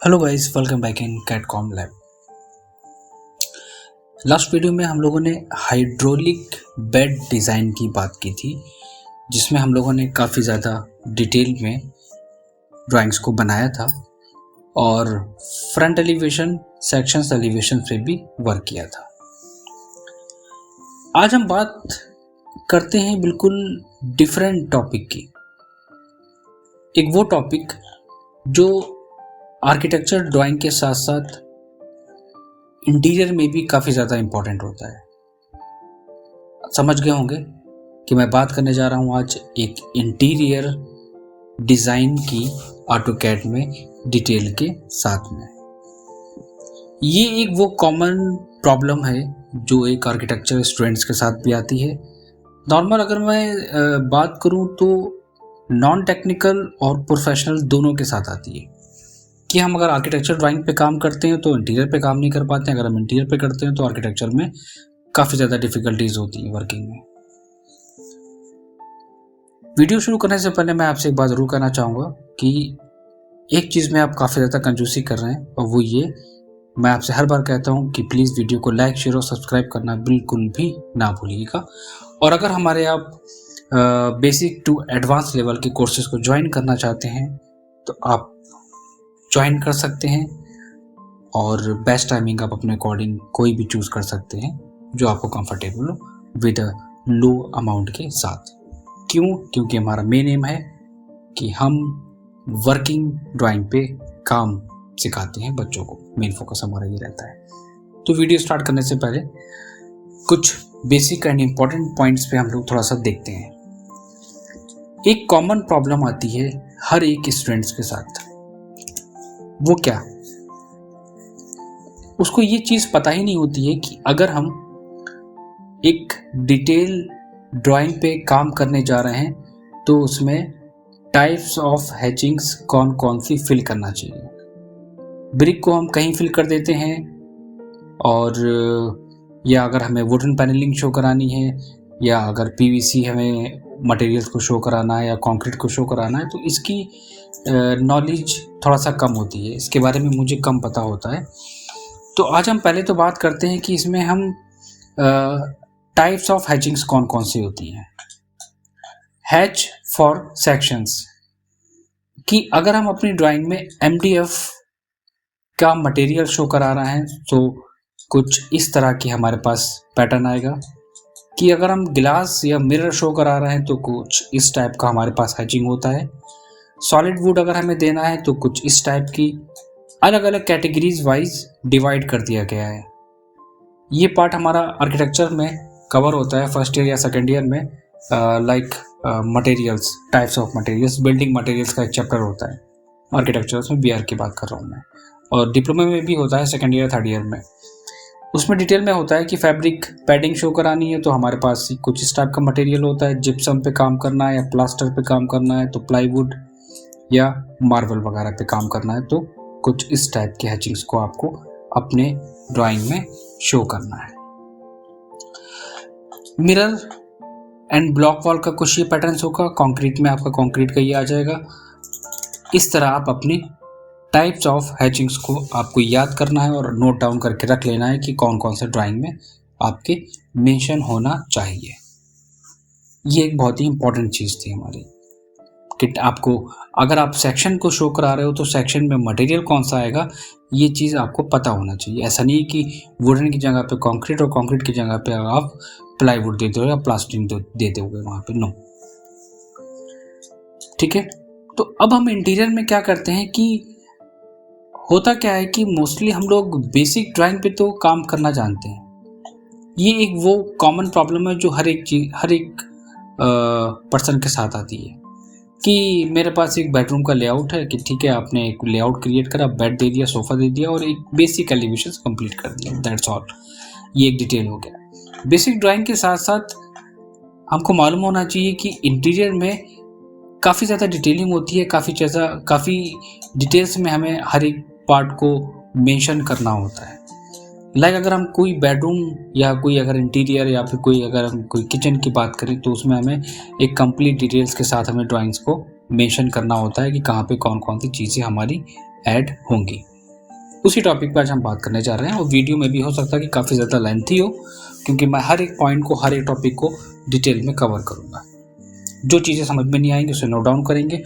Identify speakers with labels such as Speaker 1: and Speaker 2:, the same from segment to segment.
Speaker 1: Hello guys, welcome back in Catcom lab. Last video में हम लोगों ने हाइड्रोलिक बेड डिज़ाइन की बात की थी, जिसमें हम लोगों ने काफ़ी ज़्यादा डिटेल में ड्राइंग्स को बनाया था और फ्रंट एलिवेशन, सेक्शंस एलिवेशन पे भी वर्क किया था। आज हम बात करते हैं बिल्कुल डिफरेंट टॉपिक की। एक वो टॉपिक जो आर्किटेक्चर ड्राइंग के साथ साथ इंटीरियर में भी काफ़ी ज़्यादा इम्पोर्टेंट होता है। समझ गए होंगे कि मैं बात करने जा रहा हूँ आज एक इंटीरियर डिज़ाइन की ऑटोकैड में डिटेल के साथ में। ये एक वो कॉमन प्रॉब्लम है जो एक आर्किटेक्चर स्टूडेंट्स के साथ भी आती है। नॉर्मल अगर मैं बात करूँ तो नॉन टेक्निकल और प्रोफेशनल दोनों के साथ आती है कि हम अगर आर्किटेक्चर ड्राइंग पे काम करते हैं तो इंटीरियर पे काम नहीं कर पाते हैं। अगर हम इंटीरियर पे करते हैं तो आर्किटेक्चर में काफ़ी ज़्यादा डिफ़िकल्टीज होती हैं वर्किंग में। वीडियो शुरू करने से पहले मैं आपसे एक बात ज़रूर कहना चाहूँगा कि एक चीज़ में आप काफ़ी ज़्यादा कंजूसी कर रहे हैं, और वो ये, मैं आपसे हर बार कहता हूँ कि प्लीज़ वीडियो को लाइक, शेयर और सब्सक्राइब करना बिल्कुल भी ना भूलिएगा। और अगर हमारे आप बेसिक टू एडवांस लेवल के कोर्सेज़ को ज्वाइन करना चाहते हैं तो आप ज्वाइन कर सकते हैं, और बेस्ट टाइमिंग आप अपने अकॉर्डिंग कोई भी चूज़ कर सकते हैं जो आपको कंफर्टेबल हो विद अ लो अमाउंट के साथ। क्यों? क्योंकि हमारा मेन एम है कि हम वर्किंग ड्राइंग पे काम सिखाते हैं बच्चों को। मेन फोकस हमारा ये रहता है। तो वीडियो स्टार्ट करने से पहले कुछ बेसिक एंड इम्पॉर्टेंट पॉइंट्स पे हम लोग थोड़ा सा देखते हैं। एक कॉमन प्रॉब्लम आती है हर एक स्टूडेंट्स के साथ। वो क्या? उसको ये चीज़ पता ही नहीं होती है कि अगर हम एक डिटेल ड्राइंग पे काम करने जा रहे हैं तो उसमें टाइप्स ऑफ हैचिंग्स कौन कौन सी फिल करना चाहिए। ब्रिक को हम कहीं फिल कर देते हैं, और या अगर हमें वुडन पैनलिंग शो करानी है, या अगर पीवीसी हमें मटेरियल्स को शो कराना है या कंक्रीट को शो कराना है, तो इसकी नॉलेज थोड़ा सा कम होती है, इसके बारे में मुझे कम पता होता है। तो आज हम पहले तो बात करते हैं कि इसमें हम टाइप्स ऑफ हैचिंग्स कौन कौन सी होती हैं। हैच फॉर सेक्शंस, कि अगर हम अपनी ड्राइंग में एमडीएफ का मटेरियल शो करा रहे हैं तो कुछ इस तरह की हमारे पास पैटर्न आएगा। कि अगर हम ग्लास या मिरर शो करा रहे हैं तो कुछ इस टाइप का हमारे पास हैचिंग होता है। सॉलिड वुड अगर हमें देना है तो कुछ इस टाइप की अलग अलग कैटेगरीज वाइज डिवाइड कर दिया गया है। ये पार्ट हमारा आर्किटेक्चर में कवर होता है फर्स्ट ईयर या सेकेंड ईयर में, like materials, types of materials, building materials का एक चैप्टर होता है आर्किटेक्चर, उसमें बीआर की बात कर रहा हूँ मैं। और डिप्लोमा में भी होता है सेकेंड ईयर थर्ड ईयर में। उसमें डिटेल में होता है कि फैब्रिक पैडिंग शो करानी है तो हमारे पास कुछ इस टाइप का मटेरियल होता है। जिप्सम पे काम करना है या प्लास्टर पे काम करना है तो प्लाईवुड या मार्बल वगैरह पे काम करना है तो कुछ इस टाइप के हैचिंग्स को आपको अपने ड्राइंग में शो करना है। मिरर एंड ब्लॉक वॉल का कुछ ये पैटर्न्स होगा। कंक्रीट में आपका कंक्रीट का ये आ जाएगा। इस तरह आप अपनी टाइप्स ऑफ हैचिंग्स को आपको याद करना है और नोट डाउन करके रख लेना है कि कौन कौन से ड्राइंग में आपके मेंशन होना चाहिए। ये एक बहुत ही इंपॉर्टेंट चीज़ थी हमारी कि आपको अगर आप सेक्शन को शो करा रहे हो तो सेक्शन में मटेरियल कौन सा आएगा, ये चीज़ आपको पता होना चाहिए। ऐसा नहीं कि वुडन की जगह पे कंक्रीट और कंक्रीट की जगह पे आप प्लाईवुड दे दो या प्लास्टिक दे दोगे वहाँ पे, नो। ठीक है, तो अब हम इंटीरियर में क्या करते हैं कि होता क्या है कि मोस्टली हम लोग बेसिक ड्राइंग पे तो काम करना जानते हैं। ये एक वो कॉमन प्रॉब्लम है जो हर एक पर्सन के साथ आती है कि मेरे पास एक बेडरूम का लेआउट है कि ठीक है, आपने एक लेआउट क्रिएट करा, बेड दे दिया, सोफ़ा दे दिया और एक बेसिक एलिवेशन कंप्लीट कर दिया, दैट्स ऑल। ये एक डिटेल हो गया। बेसिक ड्राइंग के साथ साथ हमको मालूम होना चाहिए कि इंटीरियर में काफ़ी ज़्यादा डिटेलिंग होती है, काफ़ी डिटेल्स में हमें हर एक पार्ट को मेंशन करना होता है। लाइक अगर हम कोई बेडरूम या कोई अगर इंटीरियर या फिर कोई अगर हम कोई किचन की बात करें तो उसमें हमें एक कंप्लीट डिटेल्स के साथ हमें ड्राइंग्स को मेंशन करना होता है कि कहाँ पे कौन कौन सी चीज़ें हमारी ऐड होंगी। उसी टॉपिक पर आज हम बात करने जा रहे हैं और वीडियो में भी हो सकता है कि काफ़ी ज़्यादा लेंथी हो, क्योंकि मैं हर एक पॉइंट को, हर एक टॉपिक को डिटेल में कवर करूँगा। जो चीज़ें समझ में नहीं आएंगी उसे नोट डाउन करेंगे।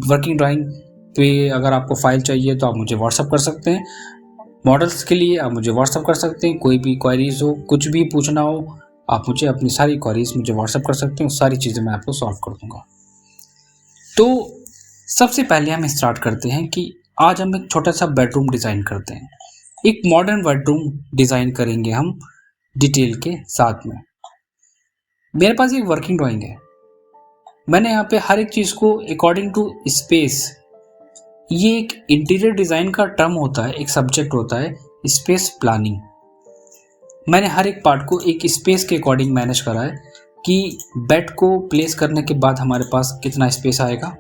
Speaker 1: वर्किंग ड्राइंग पे अगर आपको फाइल चाहिए तो आप मुझे व्हाट्सअप कर सकते हैं। मॉडल्स के लिए आप मुझे व्हाट्सअप कर सकते हैं। कोई भी क्वेरीज हो, कुछ भी पूछना हो, आप मुझे अपनी सारी क्वेरीज मुझे व्हाट्सअप कर सकते हैं। सारी चीज़ें मैं आपको सॉल्व कर दूंगा। तो सबसे पहले हम स्टार्ट करते हैं कि आज हम एक छोटा सा बेडरूम डिज़ाइन करते हैं। एक मॉडर्न बेडरूम डिज़ाइन करेंगे हम डिटेल के साथ में। मेरे पास एक वर्किंग ड्राइंग है। मैंने यहाँ पे हर एक चीज़ को अकॉर्डिंग टू स्पेस, ये एक इंटीरियर डिज़ाइन का टर्म होता है, एक सब्जेक्ट होता है स्पेस प्लानिंग। मैंने हर एक पार्ट को एक स्पेस के अकॉर्डिंग मैनेज करा है कि बेड को प्लेस करने के बाद हमारे पास कितना स्पेस आएगा,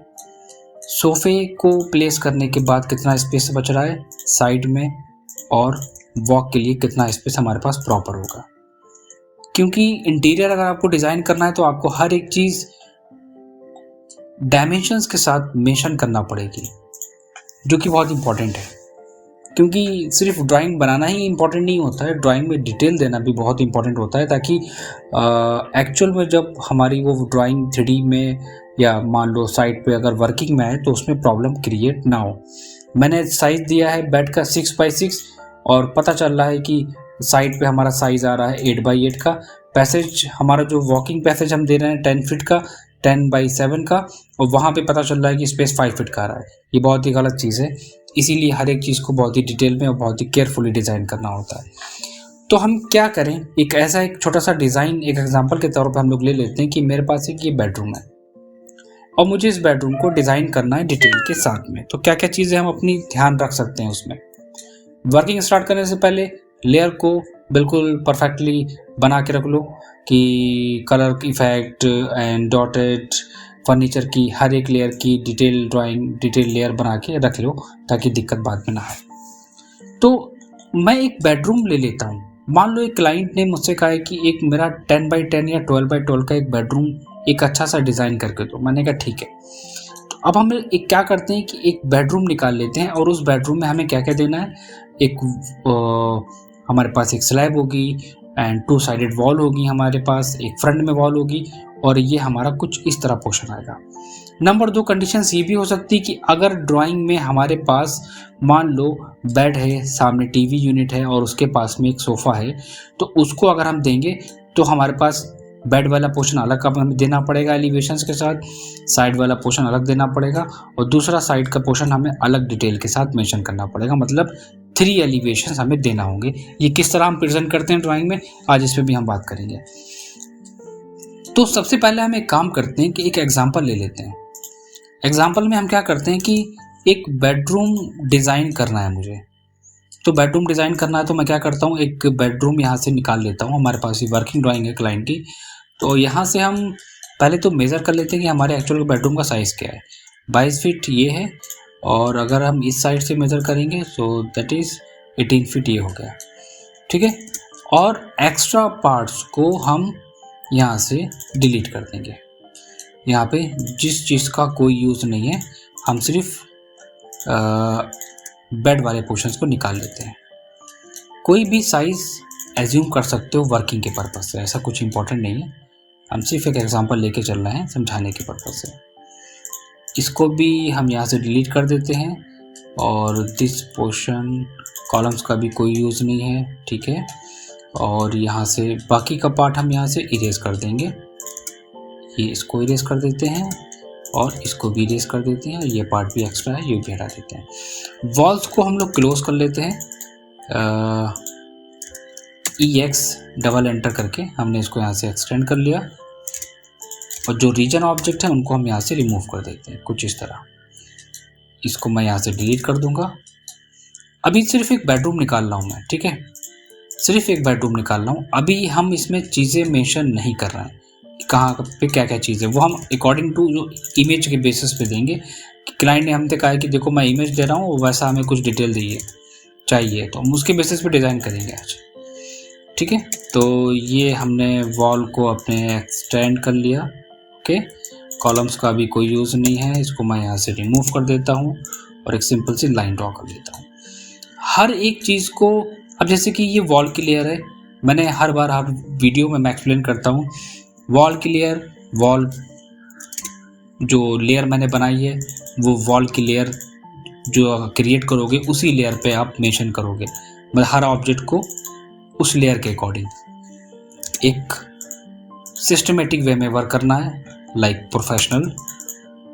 Speaker 1: सोफे को प्लेस करने के बाद कितना स्पेस बच रहा है साइड में, और वॉक के लिए कितना स्पेस हमारे पास प्रॉपर होगा। क्योंकि इंटीरियर अगर आपको डिज़ाइन करना है तो आपको हर एक चीज़ डायमेंशंस के साथ मेंशन करना पड़ेगी, जो कि बहुत इंपॉर्टेंट है। क्योंकि सिर्फ ड्राइंग बनाना ही इम्पोर्टेंट नहीं होता है, ड्राइंग में डिटेल देना भी बहुत इंपॉर्टेंट होता है, ताकि एक्चुअल में जब हमारी वो ड्राइंग 3D में या मान लो साइट पे अगर वर्किंग में आए तो उसमें प्रॉब्लम क्रिएट ना हो। मैंने साइज़ दिया है बेड का 6x6 और पता चल रहा है कि साइड पे हमारा साइज़ आ रहा है 8x8 का। पैसेज हमारा जो वॉकिंग पैसेज हम दे रहे हैं 10 फीट का, 10x7 का, और वहाँ पे पता चल रहा है कि स्पेस 5 फीट का आ रहा है। ये बहुत ही गलत चीज़ है। इसीलिए हर एक चीज़ को बहुत ही डिटेल में और बहुत ही केयरफुली डिज़ाइन करना होता है। तो हम क्या करें, एक ऐसा एक छोटा सा डिज़ाइन एक एग्जांपल के तौर पर हम लोग ले लेते हैं कि मेरे पास एक ये बेडरूम है और मुझे इस बेडरूम को डिज़ाइन करना है डिटेल के साथ में। तो क्या क्या चीज़ें हम अपनी ध्यान रख सकते हैं उसमें। वर्किंग स्टार्ट करने से पहले लेयर को बिल्कुल परफेक्टली बना के रख लो कि colour effect and dotted furniture की हर एक लेयर की डिटेल ड्राइंग, डिटेल लेयर बना के रख लो ताकि दिक्कत बाद में ना आए। तो मैं एक बेडरूम ले लेता हूँ। मान लो एक क्लाइंट ने मुझसे कहा है कि एक मेरा 10x10 या 12x12 का एक बेडरूम एक अच्छा सा डिज़ाइन करके दो। मैंने कहा ठीक है। तो अब हम एक क्या करते हैं कि एक बेडरूम निकाल लेते हैं और उस बेडरूम में हमें क्या क्या देना है। एक हमारे पास एक स्लैब होगी एंड 2 साइडेड वॉल होगी हमारे पास, एक फ्रंट में वॉल होगी, और ये हमारा कुछ इस तरह पोर्शन आएगा। नंबर 2 कंडीशंस ये भी हो सकती है कि अगर ड्राइंग में हमारे पास मान लो बेड है, सामने टीवी यूनिट है और उसके पास में एक सोफ़ा है, तो उसको अगर हम देंगे तो हमारे पास बेड वाला पोर्शन अलग का हमें देना पड़ेगा एलिवेशंस के साथ, साइड वाला पोर्शन अलग देना पड़ेगा, और दूसरा साइड का पोर्शन हमें अलग डिटेल के साथ मेंशन करना पड़ेगा। मतलब 3 एलिवेशंस हमें देना होंगे। ये किस तरह हम प्रेजेंट करते हैं ड्राइंग में, आज इस पर भी हम बात करेंगे। तो सबसे पहले हम एक काम करते हैं कि एक एग्जाम्पल ले लेते हैं। एग्जाम्पल में हम क्या करते हैं कि एक बेडरूम डिज़ाइन करना है मुझे। तो बेडरूम डिज़ाइन करना है तो मैं क्या करता हूँ, एक बेडरूम यहाँ से निकाल लेता हूँ। हमारे पास ये वर्किंग ड्राइंग है क्लाइंट की। तो यहाँ से हम पहले तो मेज़र कर लेते हैं कि हमारे एक्चुअल बेडरूम का साइज़ क्या है। 22 फीट ये है, और अगर हम इस साइड से मेज़र करेंगे तो दैट इज़ 18 फीट ये हो गया। ठीक है। और एक्स्ट्रा पार्ट्स को हम यहाँ से डिलीट कर देंगे। यहाँ पे जिस चीज़ का कोई यूज़ नहीं है हम सिर्फ बेड वाले पोर्शंस को निकाल लेते हैं। कोई भी साइज़ एज्यूम कर सकते हो वर्किंग के पर्पज़ से, ऐसा कुछ इंपॉर्टेंट नहीं है। हम सिर्फ एक एग्जांपल लेके चल रहे हैं समझाने के पर्पज़ से। इसको भी हम यहाँ से डिलीट कर देते हैं, और दिस पोर्शन कॉलम्स का भी कोई यूज़ नहीं है। ठीक है। और यहाँ से बाकी का पार्ट हम यहाँ से इरेज कर देंगे। ये इसको इरेज कर देते हैं और इसको भी इरेज कर देते हैं, और ये पार्ट भी एक्स्ट्रा है ये भी हटा देते हैं। वॉल्स को हम लोग क्लोज कर लेते हैं। EX डबल एंटर करके हमने इसको यहाँ से एक्सटेंड कर लिया, और जो रीजन ऑब्जेक्ट है उनको हम यहाँ से रिमूव कर देते हैं कुछ इस तरह। इसको मैं यहाँ से डिलीट कर दूंगा। अभी सिर्फ एक बेडरूम निकाल रहा हूँ मैं। ठीक है। सिर्फ एक बेडरूम निकाल रहा हूँ। अभी हम इसमें चीज़ें मेंशन नहीं कर रहे हैं कहाँ पे क्या क्या चीज़ है। वो हम अकॉर्डिंग टू जो इमेज के बेसिस पे देंगे। क्लाइंट ने हमसे कहा है कि देखो मैं इमेज दे रहा हूँ, वैसा हमें कुछ डिटेल चाहिए, तो हम उसके बेसिस पे डिज़ाइन करेंगे आज। ठीक है। तो ये हमने वॉल को अपने एक्सटेंड कर लिया। ओके। कॉलम्स का भी कोई यूज़ नहीं है, इसको मैं यहाँ से रिमूव कर देता हूँ और एक सिंपल सी लाइन ड्रॉ कर देता हूँ। हर एक चीज़ को, अब जैसे कि ये वॉल की लेयर है, मैंने हर वीडियो में मैं एक्सप्लेन करता हूँ, वॉल की लेयर, वॉल जो लेयर मैंने बनाई है वो वॉल की लेयर जो क्रिएट करोगे उसी लेयर पे आप मेंशन करोगे, मतलब हर ऑब्जेक्ट को उस लेयर के अकॉर्डिंग एक सिस्टमेटिक वे में वर्क करना है, लाइक प्रोफेशनल,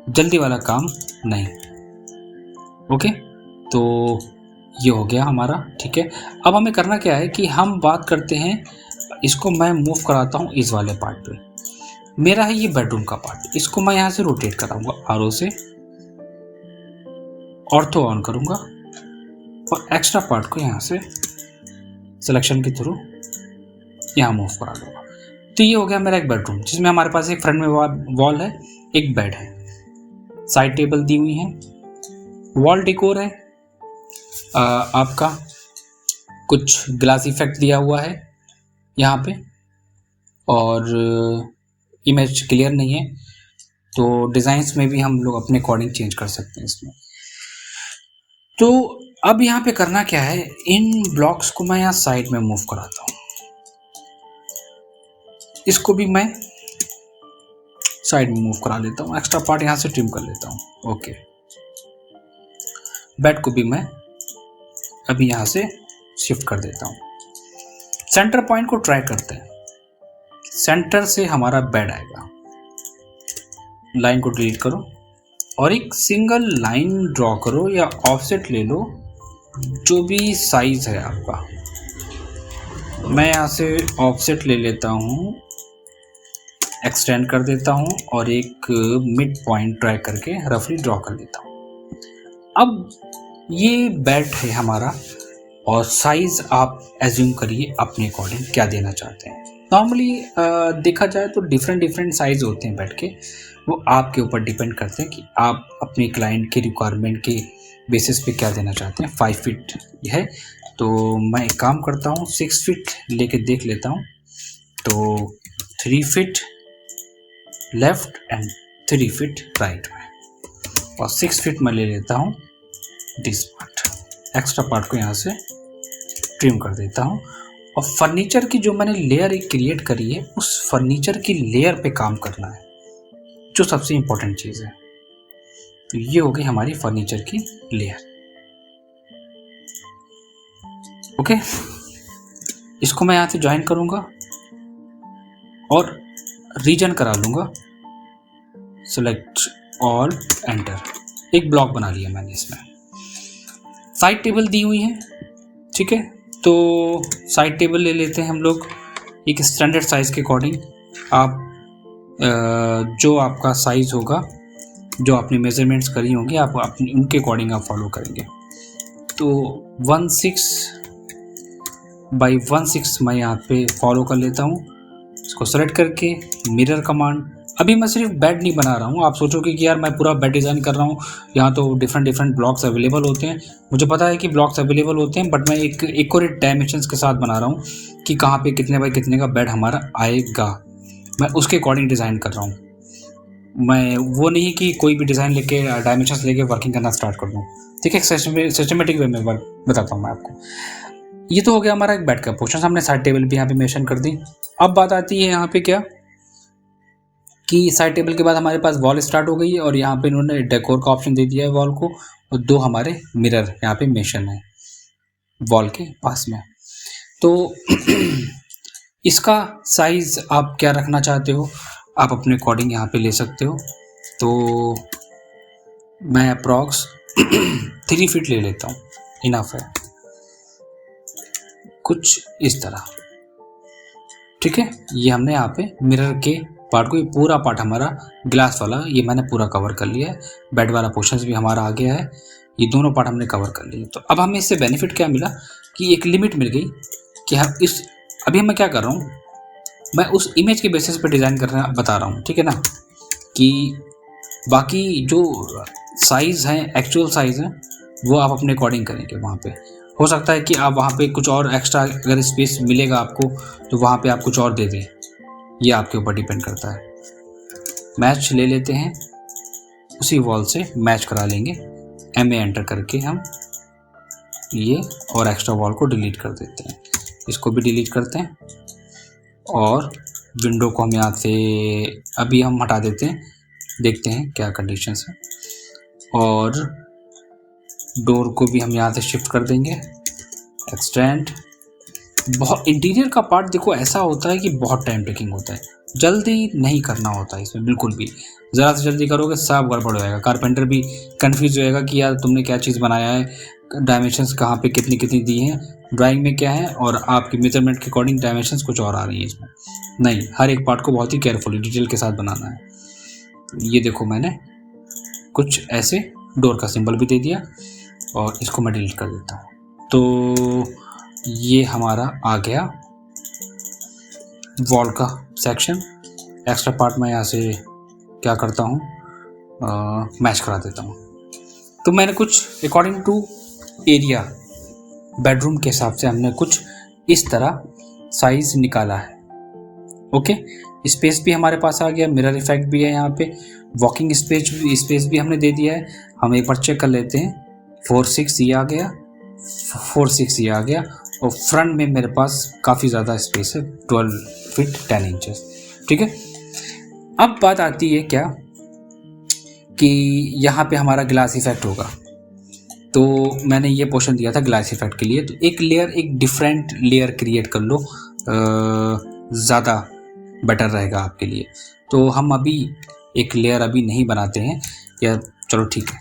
Speaker 1: जल्दी वाला काम नहीं। ओके, तो ये हो गया हमारा। ठीक है, अब हमें करना क्या है कि हम बात करते हैं, इसको मैं मूव कराता हूँ इस वाले पार्ट पे। मेरा है ये बेडरूम का पार्ट, इसको मैं यहाँ से रोटेट कराऊंगा आरो से, ऑर्थो ऑन करूंगा और एक्स्ट्रा पार्ट को यहाँ से सिलेक्शन के थ्रू यहाँ मूव करा दूंगा। तो ये हो गया मेरा एक बेडरूम, जिसमें हमारे पास एक फ्रंट में वॉल है, एक बेड है, साइड टेबल दी हुई है, वॉल डेकोर है, आपका कुछ ग्लास इफेक्ट दिया हुआ है यहाँ पे, और इमेज क्लियर नहीं है तो डिज़ाइंस में भी हम लोग अपने अकॉर्डिंग चेंज कर सकते हैं इसमें। तो अब यहाँ पे करना क्या है, इन ब्लॉक्स को मैं यहाँ साइड में मूव कराता हूँ, इसको भी मैं साइड में मूव करा लेता हूँ, एक्स्ट्रा पार्ट यहाँ से ट्रिम कर लेता हूँ। ओके, बेड को भी मैं अभी यहाँ से शिफ्ट कर देता हूँ। सेंटर पॉइंट को ट्राई करते हैं, सेंटर से हमारा बेड आएगा, लाइन को डिलीट करो और एक सिंगल लाइन ड्रॉ करो या ऑफसेट ले लो, जो भी साइज है आपका। मैं यहाँ से ऑफसेट ले लेता हूँ, एक्सटेंड कर देता हूँ और एक मिड पॉइंट ट्राई करके रफली ड्रॉ कर लेता हूँ। अब ये बेड है हमारा, और साइज आप एज्यूम करिए अपने अकॉर्डिंग क्या देना चाहते हैं। नॉर्मली देखा जाए तो डिफरेंट साइज होते हैं बेड के, वो आपके ऊपर डिपेंड करते हैं कि आप अपने क्लाइंट के रिक्वायरमेंट के बेसिस पे क्या देना चाहते हैं। 5 फीट है तो मैं एक काम करता हूँ, 6 फीट लेके देख लेता हूँ। तो 3 feet left and 3 feet right में, और 6 फीट में ले लेता हूँ दिस पार्ट, एक्स्ट्रा पार्ट को यहाँ से ट्रिम कर देता हूँ। और फर्नीचर की जो मैंने लेयर एक क्रिएट करी है, उस फर्नीचर की लेयर पे काम करना है, जो सबसे इम्पोर्टेंट चीज़ है। तो ये हो गई हमारी फर्नीचर की लेयर। ओके, इसको मैं यहाँ से ज्वाइन करूँगा और रीजन करा लूँगा, सेलेक्ट ऑल, एंटर। एक ब्लॉक बना लिया मैंने इसमें। साइड टेबल दी हुई है, ठीक है, तो साइड टेबल ले लेते हैं हम लोग एक स्टैंडर्ड साइज़ के अकॉर्डिंग। आप जो आपका साइज़ होगा, जो आपने मेजरमेंट्स करी होंगी, आप अपनी उनके अकॉर्डिंग आप फॉलो करेंगे। तो 16 बाई 16 मैं यहाँ पे फॉलो कर लेता हूँ। इसको सेलेक्ट करके मिरर कमांड, अभी मैं सिर्फ बेड नहीं बना रहा हूँ। आप सोचोगे कि यार मैं पूरा बेड डिज़ाइन कर रहा हूँ, यहाँ तो डिफरेंट ब्लॉक्स अवेलेबल होते हैं। मुझे पता है कि ब्लॉक्स अवेलेबल होते हैं, बट मैं एक एक्यूरेट डायमेंशंस के साथ बना रहा हूँ कि कहाँ पे कितने बाई कितने का बेड हमारा आएगा, मैं उसके अकॉर्डिंग डिज़ाइन कर रहा हूँ। मैं वो नहीं कि कोई भी डिज़ाइन लेके डायमेंशंस लेके वर्किंग करना स्टार्ट कर दूँ, ठीक है। सिस्टमेटिक वे में बताता हूँ मैं आपको। ये तो हो गया हमारा एक बेड का पोर्शन, हमने साइड टेबल भी यहाँ पे मेंशन कर दी। अब बात आती है यहाँ पे क्या कि साइड टेबल के बाद हमारे पास वॉल स्टार्ट हो गई है, और यहाँ पे इन्होंने डेकोर का ऑप्शन दे दिया है वॉल को, और 2 हमारे मिरर यहाँ पे मेंशन है वॉल के पास में। तो इसका साइज़ आप क्या रखना चाहते हो, आप अपने अकॉर्डिंग यहाँ पे ले सकते हो। तो मैं अप्रॉक्स 3 फीट ले लेता हूँ, इनफ है, कुछ इस तरह, ठीक है। ये हमने यहाँ पे मिरर के पार्ट को, ये पूरा पार्ट हमारा ग्लास वाला ये मैंने पूरा कवर कर लिया है। बेड वाला पोर्शन भी हमारा आ गया है, ये दोनों पार्ट हमने कवर कर लिए। तो अब हमें इससे बेनिफिट क्या मिला कि एक लिमिट मिल गई कि हम इस, अभी मैं क्या कर रहा हूँ, मैं उस इमेज के बेसिस पे डिज़ाइन करना बता रहा हूँ, ठीक है ना, कि बाकी जो साइज़ हैं, एक्चुअल साइज़ हैं, वो आप अपने अकॉर्डिंग करेंगे। वहाँ पे हो सकता है कि आप वहाँ पे कुछ और एक्स्ट्रा अगर स्पेस मिलेगा आपको, तो वहाँ पे आप कुछ और दे दें, ये आपके ऊपर डिपेंड करता है। मैच ले लेते हैं, उसी वॉल से मैच करा लेंगे, MA एंटर करके हम ये और एक्स्ट्रा वॉल को डिलीट कर देते हैं, इसको भी डिलीट करते हैं और विंडो को हम यहाँ से अभी हम हटा देते हैं, देखते हैं क्या कंडीशंस है। और डोर को भी हम यहाँ से शिफ्ट कर देंगे, एक्सटेंड। बहुत इंटीरियर का पार्ट देखो ऐसा होता है कि बहुत टाइम टेकिंग होता है, जल्दी नहीं करना होता है इसमें बिल्कुल भी। ज़रा से जल्दी करोगे सब गड़बड़ हो जाएगा, कारपेंटर भी कंफ्यूज हो जाएगा कि यार तुमने क्या चीज़ बनाया है, डायमेंशंस कहाँ पे कितनी कितनी दी हैं, ड्राइंग में क्या है और आपकी मेजरमेंट के अकॉर्डिंग डायमेंशंस कुछ और आ रही हैं इसमें। नहीं, हर एक पार्ट को बहुत ही केयरफुली डिटेल के साथ बनाना है। ये देखो मैंने कुछ ऐसे डोर का सिंबल भी दे दिया और इसको मैं डिलीट कर देता हूँ। तो ये हमारा आ गया वॉल का सेक्शन। एक्स्ट्रा पार्ट मैं यहाँ से क्या करता हूँ, मैच करा देता हूँ। तो मैंने कुछ अकॉर्डिंग टू एरिया बेडरूम के हिसाब से हमने कुछ इस तरह साइज निकाला है। ओके, स्पेस भी हमारे पास आ गया, मिरर इफेक्ट भी है यहाँ पे, वॉकिंग स्पेस भी हमने दे दिया है। हम एक बार चेक कर लेते हैं, 4-6 ये आ गया, 4-6 ये आ गया और फ्रंट में मेरे पास काफ़ी ज़्यादा स्पेस है, 12 फीट 10 इंचेस। ठीक है, अब बात आती है क्या कि यहाँ पे हमारा ग्लास इफेक्ट होगा। तो मैंने ये पोर्शन दिया था ग्लास इफेक्ट के लिए, तो एक लेयर, एक डिफरेंट लेयर क्रिएट कर लो, ज़्यादा बेटर रहेगा आपके लिए। तो हम अभी एक लेयर अभी नहीं बनाते हैं, या चलो ठीक है,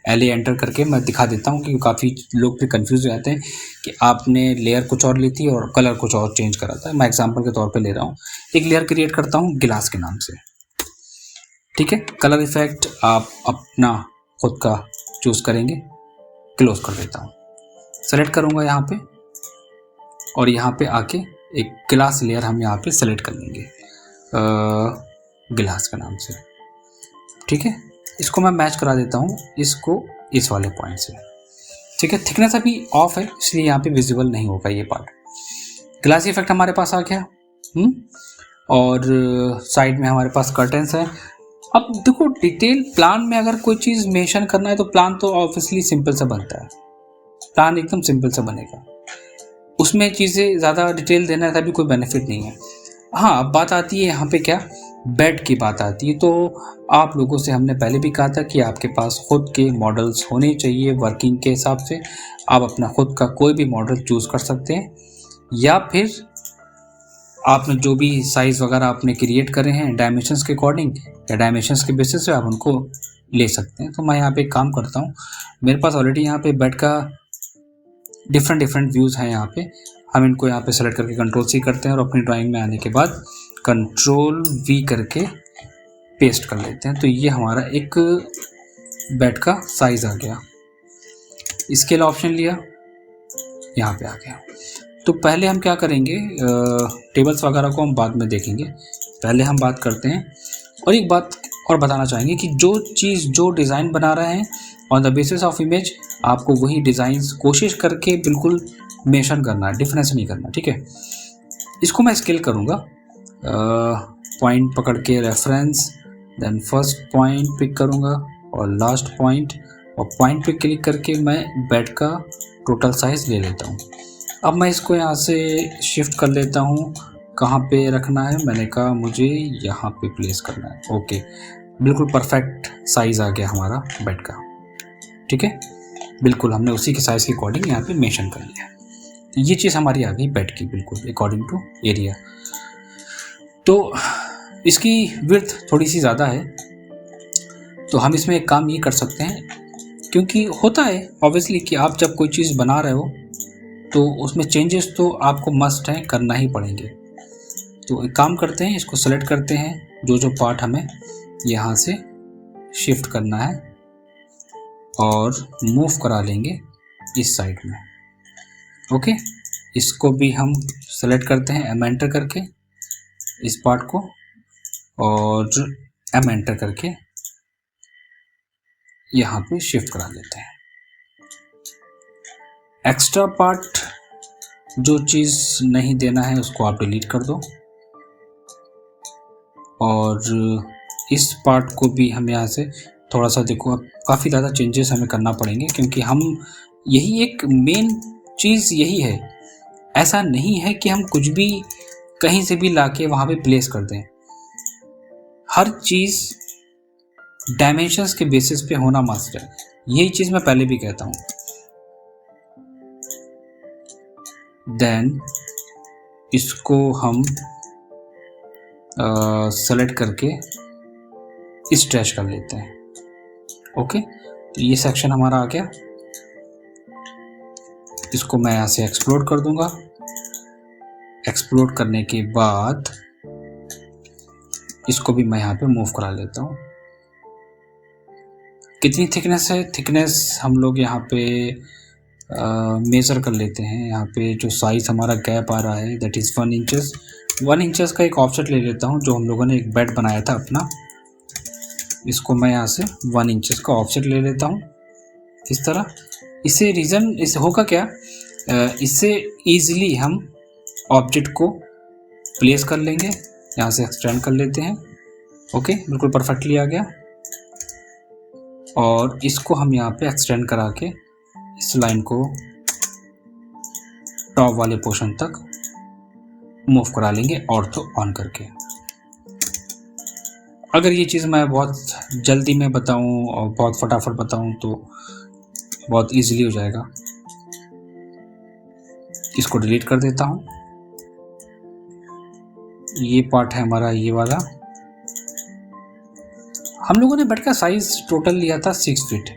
Speaker 1: LA एंटर करके मैं दिखा देता हूँ, क्योंकि काफ़ी लोग फिर कंफ्यूज हो जाते हैं कि आपने लेयर कुछ और ली थी और कलर कुछ और चेंज करा था। मैं एग्जांपल के तौर पे ले रहा हूँ, एक लेयर क्रिएट करता हूँ गिलास के नाम से। ठीक है, कलर इफेक्ट आप अपना खुद का चूज़ करेंगे, क्लोज कर देता हूँ, सेलेक्ट करूँगा यहाँ पे और यहाँ पे आके एक गिलास लेयर हम यहाँ पे सेलेक्ट कर लेंगे गिलास के नाम से। ठीक है, इसको मैं मैच करा देता हूँ इसको इस वाले पॉइंट से। ठीक है, थिकनेस अभी ऑफ है इसलिए यहाँ पे विजिबल नहीं होगा ये पार्ट। ग्लास इफेक्ट हमारे पास आ गया। और साइड में हमारे पास कर्टन्स है। अब देखो, डिटेल प्लान में अगर कोई चीज़ मेंशन करना है तो प्लान तो ऑब्वियसली सिंपल सा बनता है, प्लान एकदम सिंपल सा बनेगा, उसमें चीज़ें ज़्यादा डिटेल देना तभी कोई बेनिफिट नहीं है। हाँ, अब बात आती है यहाँ पे क्या, बेड की बात आती है। तो आप लोगों से हमने पहले भी कहा था कि आपके पास खुद के मॉडल्स होने चाहिए वर्किंग के हिसाब से। आप अपना खुद का कोई भी मॉडल चूज़ कर सकते हैं, या फिर आपने जो भी साइज़ वगैरह आपने क्रिएट करे हैं डायमेंशंस के अकॉर्डिंग या डायमेंशंस के बेसिस पे आप उनको ले सकते हैं। तो मैं यहाँ पे एक काम करता हूँ, मेरे पास ऑलरेडी यहाँ पे बेड का डिफरेंट व्यूज़ हैं। यहाँ पे हम इनको यहाँ पे सेलेक्ट करके Ctrl+C करते हैं और अपनी ड्राइंग में आने के बाद Ctrl+V करके पेस्ट कर लेते हैं। तो ये हमारा एक बेड का साइज़ आ गया। स्केल ऑप्शन लिया, यहाँ पे आ गया। तो पहले हम क्या करेंगे, टेबल्स वगैरह को हम बाद में देखेंगे, पहले हम बात करते हैं। और एक बात और बताना चाहेंगे कि जो चीज़, जो डिज़ाइन बना रहे हैं on the basis of image, आपको वही डिज़ाइंस कोशिश करके बिल्कुल मेंशन करना है, डिफरेंस नहीं करना। ठीक है, इसको मैं स्केल करूँगा, पॉइंट पकड़ के reference, then first point pick करूँगा और लास्ट पॉइंट, और पॉइंट पे क्लिक करके मैं बेड का टोटल साइज़ ले लेता हूँ। अब मैं इसको यहाँ से शिफ्ट कर लेता हूँ, कहाँ पे रखना है, मैंने कहा मुझे यहाँ पे प्लेस करना है। ओके, बिल्कुल परफेक्ट साइज़ आ गया हमारा बेड का। ठीक है, बिल्कुल हमने उसी के साइज़ के अकॉर्डिंग यहाँ पे मेंशन कर लिया। तो ये चीज़ हमारी आ गई बेड की, बिल्कुल अकॉर्डिंग टू एरिया। तो इसकी विड्थ थोड़ी सी ज़्यादा है, तो हम इसमें एक काम ये कर सकते हैं, क्योंकि होता है ऑब्वियसली कि आप जब कोई चीज़ बना रहे हो तो उसमें चेंजेस तो आपको मस्ट हैं, करना ही पड़ेंगे। तो एक काम करते हैं, इसको सेलेक्ट करते हैं, जो पार्ट हमें यहाँ से शिफ्ट करना है और मूव करा लेंगे इस साइड में। ओके, इसको भी हम सेलेक्ट करते हैं एम एंटर करके इस पार्ट को, और एम एंटर करके यहाँ पे शिफ्ट करा लेते हैं। एक्स्ट्रा पार्ट जो चीज़ नहीं देना है उसको आप डिलीट कर दो, और इस पार्ट को भी हम यहाँ से थोड़ा सा, देखो अब काफ़ी ज़्यादा चेंजेस हमें करना पड़ेंगे, क्योंकि हम यही एक मेन चीज़ यही है। ऐसा नहीं है कि हम कुछ भी कहीं से भी लाके वहाँ पे प्लेस कर दें। हर चीज़ डायमेंशंस के बेसिस पे होना मस्ट है। यही चीज़ मैं पहले भी कहता हूँ। देन इसको हम सेलेक्ट करके स्ट्रेच कर लेते हैं। ओके, तो ये सेक्शन हमारा आ गया। इसको मैं यहाँ से एक्सप्लोड कर दूंगा। एक्सप्लोड करने के बाद इसको भी मैं यहाँ पे मूव करा लेता हूँ। कितनी थिकनेस है, थिकनेस हम लोग यहाँ पे मेज़र कर लेते हैं। यहाँ पे जो साइज़ हमारा गैप आ रहा है दैट इज़ 1 इंचेस। 1 इंचेस का एक ऑफसेट ले लेता हूँ जो हम लोगों ने एक बेड बनाया था अपना। इसको मैं यहाँ से 1 इंचेस का ऑफसेट ले लेता हूँ इस तरह। इससे रीज़न इस होगा क्या, इससे ईज़िली हम ऑब्जेक्ट को प्लेस कर लेंगे। यहाँ से एक्सटेंड कर लेते हैं। ओके, बिल्कुल परफेक्टली आ गया। और इसको हम यहाँ पे एक्सटेंड करा के इस लाइन को टॉप वाले पोर्शन तक मूव करा लेंगे ऑर्थो ऑन करके। अगर ये चीज़ मैं बहुत जल्दी में बताऊं और बहुत फटाफट बताऊं तो बहुत इजीली हो जाएगा। इसको डिलीट कर देता हूं। ये पार्ट है हमारा ये वाला। हम लोगों ने बेड का साइज टोटल लिया था 6 फीट।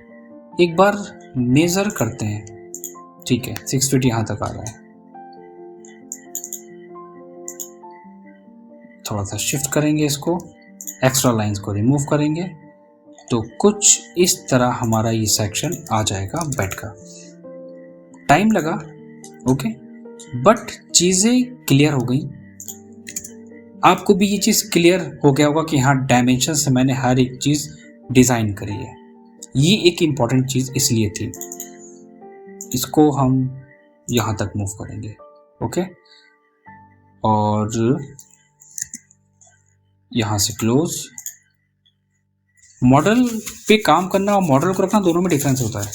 Speaker 1: एक बार मेजर करते हैं। ठीक है, 6 फीट यहाँ तक आ रहा है। थोड़ा सा शिफ्ट करेंगे इसको, एक्स्ट्रा लाइंस को रिमूव करेंगे तो कुछ इस तरह हमारा ये सेक्शन आ जाएगा बेड का। टाइम लगा, ओके, बट चीज़ें क्लियर हो गई। आपको भी ये चीज़ क्लियर हो गया होगा कि हाँ, डायमेंशन से मैंने हर एक चीज़ डिज़ाइन करी है। ये एक इम्पॉर्टेंट चीज़ इसलिए थी। इसको हम यहाँ तक मूव करेंगे। ओके, और यहाँ से क्लोज। मॉडल पे काम करना और मॉडल को रखना दोनों में डिफरेंस होता है।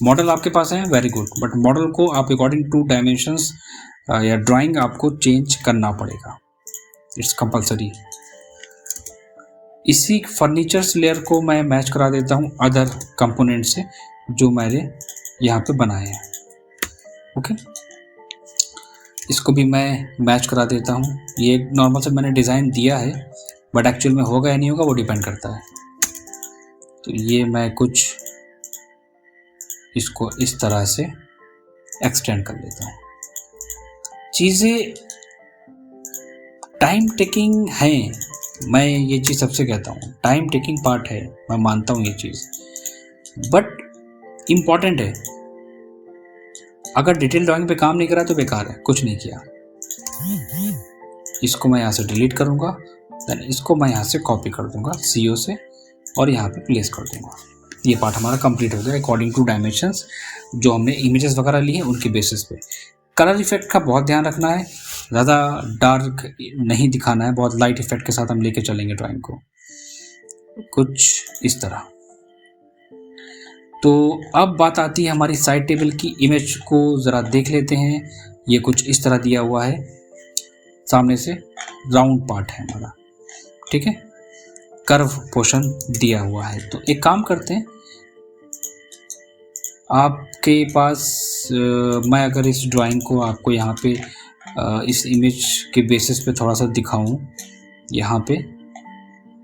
Speaker 1: मॉडल आपके पास है, वेरी गुड, बट मॉडल को आप अकॉर्डिंग टू डायमेंशंस या ड्राइंग आपको चेंज करना पड़ेगा। It's compulsory. इसी फर्नीचर्स लेयर को मैं मैच करा देता हूँ अदर कंपोनेंट से जो मैंने यहाँ पे बनाए हैं। ओके, इसको भी मैं मैच करा देता हूँ। ये नॉर्मल से मैंने डिज़ाइन दिया है बट एक्चुअल में होगा या नहीं होगा वो डिपेंड करता है। तो ये मैं कुछ इसको इस तरह से एक्सटेंड कर लेता हूँ। चीज़ें टाइम टेकिंग हैं, मैं ये चीज़ सबसे कहता हूँ। टाइम टेकिंग पार्ट है, मैं मानता हूँ ये चीज़, बट इम्पॉर्टेंट है। अगर डिटेल ड्राइंग पे काम नहीं करा तो बेकार है, कुछ नहीं किया। इसको मैं यहाँ से डिलीट करूँगा, देन इसको मैं यहाँ से कॉपी कर दूँगा CO से और यहाँ पे प्लेस कर दूँगा। ये पार्ट हमारा कंप्लीट हो गया अकॉर्डिंग टू डायमेंशंस जो हमने इमेजेस वगैरह ली हैं उनके बेसिस पे। कलर इफेक्ट का बहुत ध्यान रखना है, ज़्यादा डार्क नहीं दिखाना है, बहुत लाइट इफेक्ट के साथ हम लेके चलेंगे ड्राइंग को कुछ इस तरह। तो अब बात आती है हमारी साइड टेबल की। इमेज को ज़रा देख लेते हैं। ये कुछ इस तरह दिया हुआ है, सामने से राउंड पार्ट है हमारा, ठीक है, कर्व पोर्शन दिया हुआ है। तो एक काम करते हैं, आपके पास मैं अगर इस ड्राइंग को आपको यहाँ पे इस इमेज के बेसिस पे थोड़ा सा दिखाऊं यहाँ पे,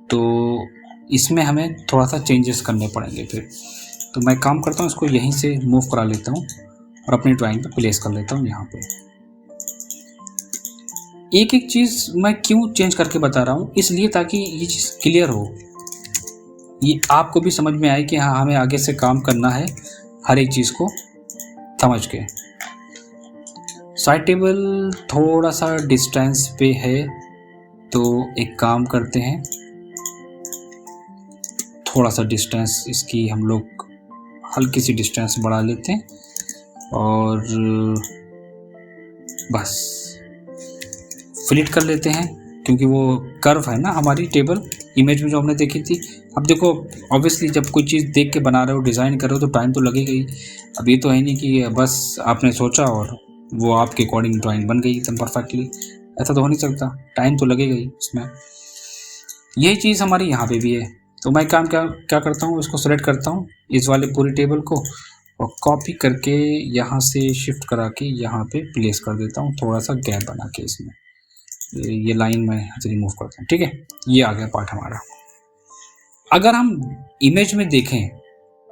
Speaker 1: तो इसमें हमें थोड़ा सा चेंजेस करने पड़ेंगे फिर। तो मैं काम करता हूँ, इसको यहीं से मूव करा लेता हूँ और अपनी ड्राइंग पे प्लेस कर लेता हूँ यहाँ पे। एक एक चीज़ मैं क्यों चेंज करके बता रहा हूँ, इसलिए ताकि ये चीज़ क्लियर हो, ये आपको भी समझ में आए कि हाँ, हमें आगे से काम करना है हर एक चीज़ को समझ के। साइड टेबल थोड़ा सा डिस्टेंस पे है, तो एक काम करते हैं, थोड़ा सा डिस्टेंस इसकी हम लोग हल्की सी डिस्टेंस बढ़ा लेते हैं और बस फ्लिट कर लेते हैं क्योंकि वो कर्व है ना हमारी टेबल इमेज में जो हमने देखी थी। अब देखो ऑब्वियसली जब कोई चीज़ देख के बना रहे हो, डिज़ाइन कर रहे हो, तो टाइम तो लगेगा ही। अब ये तो है नहीं कि बस आपने सोचा और वो आपके अकॉर्डिंग ड्राइंग बन गई एकदम परफेक्टली, ऐसा तो हो नहीं सकता, टाइम तो लगेगा ही इसमें। यही चीज़ हमारी यहाँ पे भी है। तो मैं काम क्या करता हूँ, इसको सेलेक्ट करता हूँ इस वाले पूरी टेबल को और कॉपी करके यहाँ से शिफ्ट करा के यहाँ पे प्लेस कर देता हूँ, थोड़ा सा गैप बना के इसमें। ये लाइन मैं यहाँ से रिमूव करता हूँ, ठीक है। ये आ गया पार्ट हमारा। अगर हम इमेज में देखें,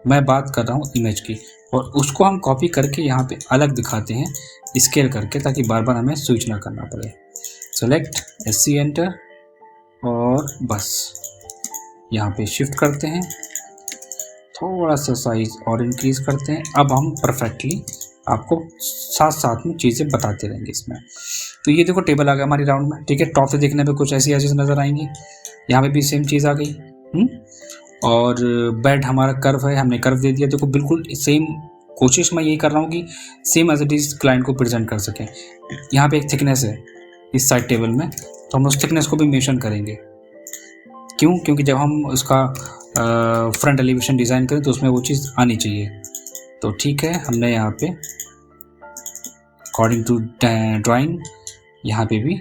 Speaker 1: मैं बात कर रहा हूँ इमेज की, और उसको हम कॉपी करके यहाँ पे अलग दिखाते हैं स्केल करके, ताकि बार बार हमें स्विच ना करना पड़े। सेलेक्ट SC एंटर और बस यहाँ पे शिफ्ट करते हैं, थोड़ा सा साइज और इंक्रीज करते हैं। अब हम परफेक्टली आपको साथ साथ में चीज़ें बताते रहेंगे इसमें। तो ये देखो टेबल आ गया हमारी राउंड में, ठीक है। टॉप से देखने पे कुछ ऐसी नज़र आएंगी, यहाँ पे भी सेम चीज़ आ गई। और बेड हमारा कर्व है, हमने कर्व दे दिया। देखो बिल्कुल सेम कोशिश मैं यही कर रहा हूँ कि same as it is client को प्रेजेंट कर सकें। यहाँ पे एक थिकनेस है इस साइड टेबल में, तो हम उस थिकनेस को भी मेंशन करेंगे। क्यों? क्योंकि जब हम उसका फ्रंट एलिवेशन डिज़ाइन करें तो उसमें वो चीज़ आनी चाहिए। तो ठीक है, हमने यहाँ पे अकॉर्डिंग टू ड्राइंग यहाँ पे भी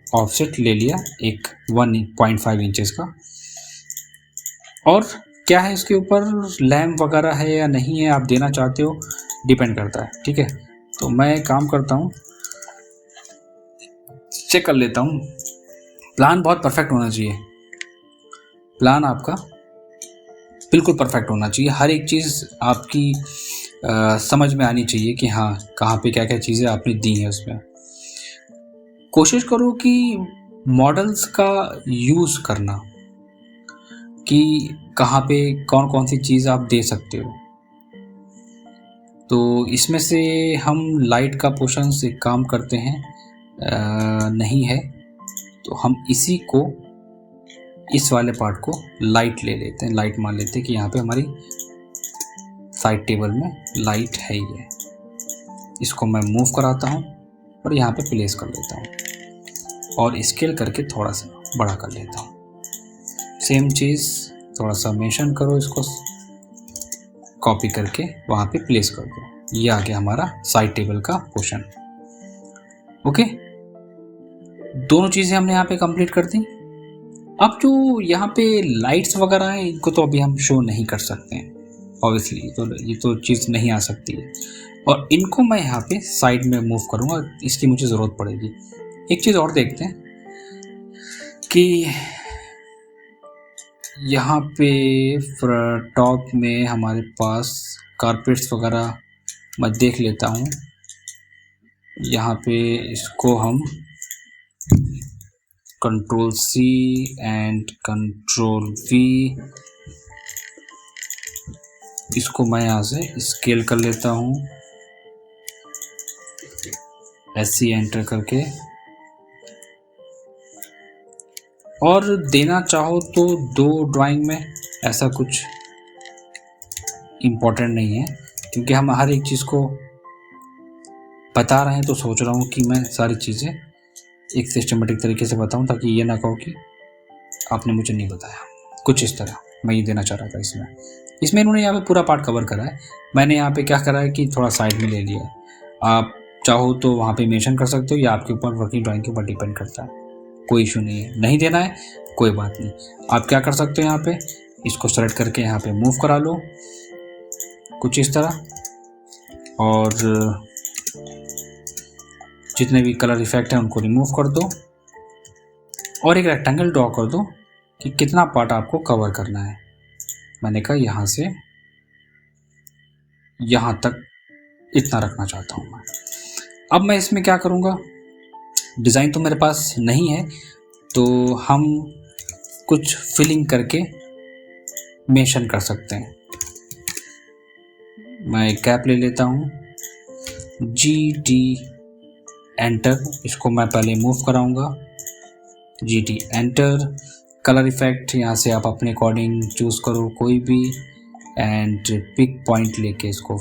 Speaker 1: ऑफसेट ले लिया एक 1.5 इंचेस का। और क्या है इसके ऊपर लैम्प वगैरह है या नहीं है, आप देना चाहते हो, डिपेंड करता है, ठीक है। तो मैं काम करता हूँ, चेक कर लेता हूँ। प्लान बहुत परफेक्ट होना चाहिए, प्लान आपका बिल्कुल परफेक्ट होना चाहिए। हर एक चीज़ आपकी समझ में आनी चाहिए कि हाँ कहाँ पे क्या क्या चीज़ें आपने दी हैं उसमें। कोशिश करो कि मॉडल्स का यूज़ करना, कि कहाँ पे कौन कौन सी चीज़ आप दे सकते हो। तो इसमें से हम लाइट का पोर्शन से काम करते हैं, नहीं है तो हम इसी को, इस वाले पार्ट को लाइट ले लेते हैं, लाइट मान लेते हैं कि यहाँ पे हमारी साइड टेबल में लाइट है ये। इसको मैं मूव कराता हूँ और यहाँ पे प्लेस कर लेता हूँ और स्केल करके थोड़ा सा बड़ा कर लेता हूँ। सेम चीज़ थोड़ा सा मेंशन करो, इसको कॉपी करके वहाँ पे प्लेस कर दो। ये आ गया हमारा साइड टेबल का पोर्शन। ओके, दोनों चीज़ें हमने यहाँ पे कंप्लीट कर दी। अब जो यहाँ पे लाइट्स वगैरह हैं, इनको तो अभी हम शो नहीं कर सकते हैं ऑब्वियसली, तो ये तो चीज़ नहीं आ सकती है। और इनको मैं यहाँ पे साइड में मूव करूँगा, इसकी मुझे ज़रूरत पड़ेगी। एक चीज़ और देखते हैं कि यहाँ पे टॉप में हमारे पास कारपेट्स वगैरह मैं देख लेता हूँ। यहाँ पे इसको हम Ctrl+C एंड Ctrl+V, इसको मैं यहाँ से स्केल कर लेता हूँ, SC एंटर करके। और देना चाहो तो दो ड्राइंग में, ऐसा कुछ इम्पोर्टेंट नहीं है, क्योंकि हम हर एक चीज़ को बता रहे हैं। तो सोच रहा हूँ कि मैं सारी चीज़ें एक सिस्टमेटिक तरीके से बताऊं, ताकि ये ना कहो कि आपने मुझे नहीं बताया। कुछ इस तरह मैं ये देना चाह रहा था इसमें इन्होंने यहाँ पे पूरा पार्ट कवर करा है। मैंने यहाँ पे क्या करा है कि थोड़ा साइड में ले लिया है। आप चाहो तो वहाँ पे मेंशन कर सकते हो, या आपके ऊपर वर्किंग ड्राइंग के ऊपर डिपेंड करता है, कोई इशू नहीं है। नहीं देना है कोई बात नहीं, आप क्या कर सकते हो, यहाँ पे इसको सेलेक्ट करके यहाँ पे मूव करा लो कुछ इस तरह, और जितने भी कलर इफेक्ट हैं उनको रिमूव कर दो, और एक रेक्टेंगल ड्रॉ कर दो कि कितना पार्ट आपको कवर करना है। मैंने कहा यहाँ से यहाँ तक इतना रखना चाहता हूँ मैं। अब मैं इसमें क्या करूँगा, डिज़ाइन तो मेरे पास नहीं है, तो हम कुछ फिलिंग करके मेंशन कर सकते हैं। मैं एक कैप ले लेता हूँ, GD एंटर, इसको मैं पहले मूव कराऊंगा, GD एंटर। कलर इफेक्ट यहाँ से आप अपने अकॉर्डिंग चूज़ करो कोई भी, एंड पिक पॉइंट लेके इसको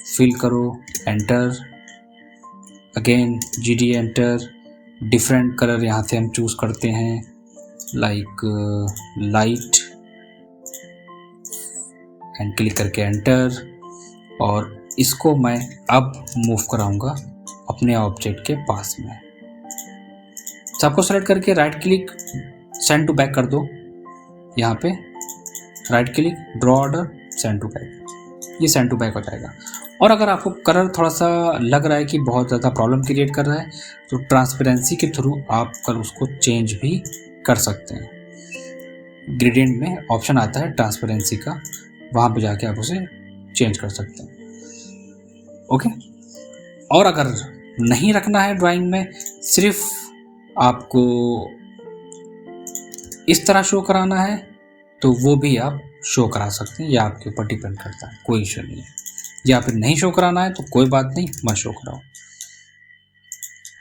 Speaker 1: फिल करो, enter. Again GD enter, different colour यहाँ से हम चूज़ करते हैं लाइक लाइट एंड क्लिक करके एंटर, और इसको मैं अब मूव कराऊंगा अपने ऑब्जेक्ट के पास में। सबको सेलेक्ट करके right click send to back कर दो, यहाँ पे right click draw order send to back, ये सेंड टू बैक हो जाएगा। और अगर आपको कलर थोड़ा सा लग रहा है कि बहुत ज़्यादा प्रॉब्लम क्रिएट कर रहा है तो ट्रांसपेरेंसी के थ्रू आप कल उसको चेंज भी कर सकते हैं। ग्रेडियंट में ऑप्शन आता है ट्रांसपेरेंसी का, वहाँ पे जाके आप उसे चेंज कर सकते हैं। ओके, और अगर नहीं रखना है ड्राइंग में, सिर्फ आपको इस तरह शो कराना है तो वो भी आप शो करा सकते हैं, या आपके ऊपर डिपेंड करता है, कोई इशू नहीं है। या फिर नहीं शो कराना है तो कोई बात नहीं, मत शो कराओ।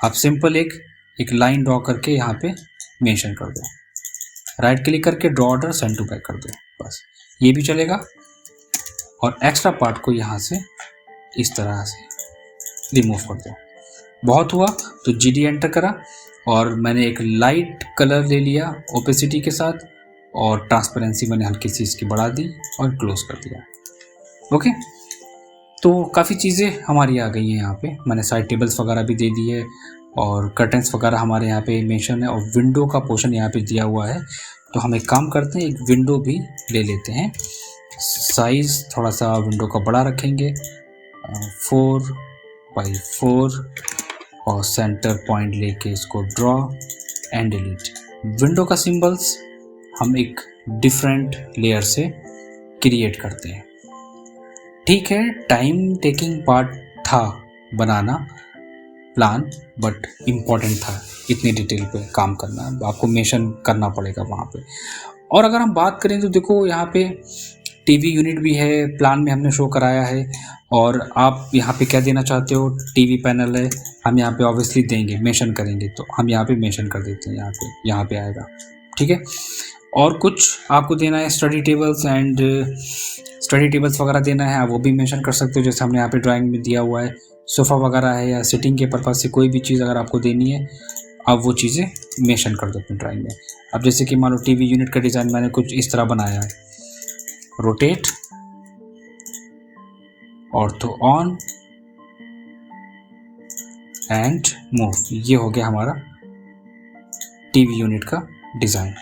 Speaker 1: आप सिंपल एक लाइन ड्रॉ करके यहाँ पे मेंशन कर दो, राइट क्लिक करके draw order send to back कर दो, बस ये भी चलेगा। और एक्स्ट्रा पार्ट को यहाँ से इस तरह से रिमूव कर दो। बहुत हुआ तो GD एंटर करा और मैंने एक लाइट कलर ले लिया ओपेसिटी के साथ, और ट्रांसपेरेंसी मैंने हल्की सी इसकी बढ़ा दी और क्लोज कर दिया। ओके, तो काफ़ी चीज़ें हमारी आ गई हैं यहाँ पे। मैंने साइड टेबल्स वगैरह भी दे दी है और कर्टन्स वगैरह हमारे यहाँ पे मेंशन है, और विंडो का पोर्शन यहाँ पे दिया हुआ है। तो हम एक काम करते हैं, एक विंडो भी ले लेते हैं। साइज़ थोड़ा सा विंडो का बड़ा रखेंगे, 4x4, और सेंटर पॉइंट लेके इसको ड्रॉ एंड डिलीट। विंडो का सिंबल्स हम एक डिफरेंट लेयर से क्रिएट करते हैं। ठीक है, टाइम टेकिंग पार्ट था बनाना प्लान, बट इम्पॉर्टेंट था, इतनी डिटेल पे काम करना, आपको मेंशन करना पड़ेगा वहाँ पे। और अगर हम बात करें तो देखो यहाँ पे टीवी यूनिट भी है, प्लान में हमने शो कराया है। और आप यहाँ पे क्या देना चाहते हो, टीवी पैनल है, हम यहाँ पे ऑब्वियसली देंगे, मेंशन करेंगे, तो हम यहाँ पे मेंशन कर देते हैं, यहाँ पे आएगा। ठीक है, और कुछ आपको देना है स्टडी टेबल्स वगैरह देना है, आप वो भी मेंशन कर सकते हो, जैसे हमने यहाँ पे ड्राइंग में दिया हुआ है। सोफ़ा वगैरह है या सिटिंग के पर्पज़ से कोई भी चीज़ अगर आपको देनी है, आप वो चीज़ें मेंशन कर दो अपनी ड्राइंग में। अब जैसे कि मान लो टीवी यूनिट का डिज़ाइन मैंने कुछ इस तरह बनाया है, rotate, ortho on and move, ये हो गया हमारा टीवी यूनिट का डिज़ाइन।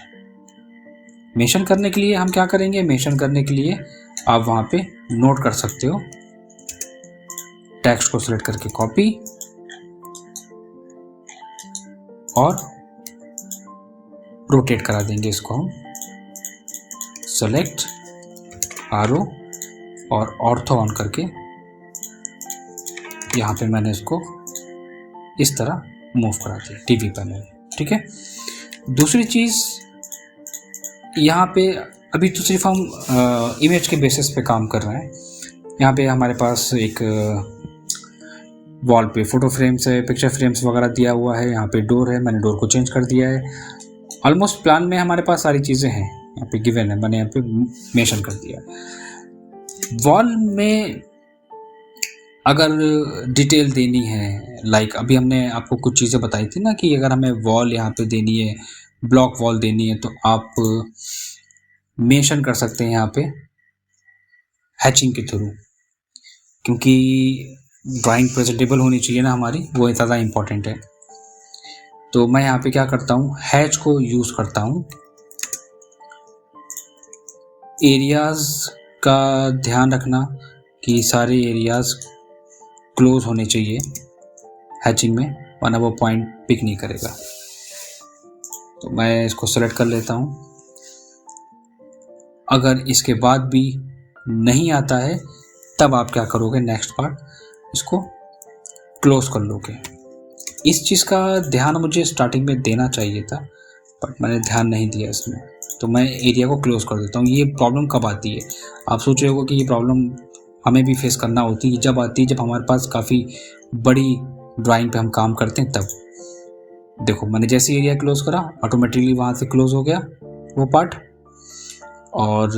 Speaker 1: मेंशन करने के लिए हम क्या करेंगे, मेंशन करने के लिए आप वहाँ पे नोट कर सकते हो, टेक्स्ट को सिलेक्ट करके कॉपी और रोटेट करा देंगे इसको हम, सेलेक्ट आरो और ऑर्थो ऑन करके यहाँ पे मैंने इसको इस तरह मूव करा दिया टीवी पैनल। ठीक है, दूसरी चीज़ यहाँ पे अभी तो सिर्फ हम इमेज के बेसिस पे काम कर रहे हैं। यहाँ पे हमारे पास एक वॉल पे फ़ोटो फ्रेम्स है, पिक्चर फ्रेम्स वगैरह दिया हुआ है, यहाँ पे डोर है, मैंने डोर को चेंज कर दिया है। ऑलमोस्ट प्लान में हमारे पास सारी चीज़ें हैं, यहाँ पे गिवन है, मैंने यहाँ पे मेंशन कर दिया। वॉल में अगर डिटेल देनी है, लाइक अभी हमने आपको कुछ चीज़ें बताई थी ना कि अगर हमें वॉल यहाँ पे देनी है, ब्लॉक वॉल देनी है, तो आप मेंशन कर सकते हैं यहाँ पे हैचिंग के थ्रू, क्योंकि ड्राइंग प्रेजेंटेबल होनी चाहिए ना हमारी, वो ज़्यादा इम्पोर्टेंट है। तो मैं यहाँ पे क्या करता हूँ, हैच को यूज़ करता हूँ। एरियाज़ का ध्यान रखना कि सारे एरियाज़ क्लोज होने चाहिए हैचिंग में, वरना वो पॉइंट पिक नहीं करेगा। तो मैं इसको सेलेक्ट कर लेता हूँ। अगर इसके बाद भी नहीं आता है तब आप क्या करोगे, नेक्स्ट पार्ट इसको क्लोज कर लोगे। इस चीज़ का ध्यान मुझे स्टार्टिंग में देना चाहिए था, बट मैंने ध्यान नहीं दिया इसमें, तो मैं एरिया को क्लोज कर देता हूँ। ये प्रॉब्लम कब आती है, आप सोच रहे हो कि ये प्रॉब्लम हमें भी फेस करना होती है, जब आती है जब हमारे पास काफ़ी बड़ी ड्राइंग पे हम काम करते हैं तब। देखो मैंने जैसे एरिया क्लोज करा, ऑटोमेटिकली वहाँ से क्लोज हो गया वो पार्ट। और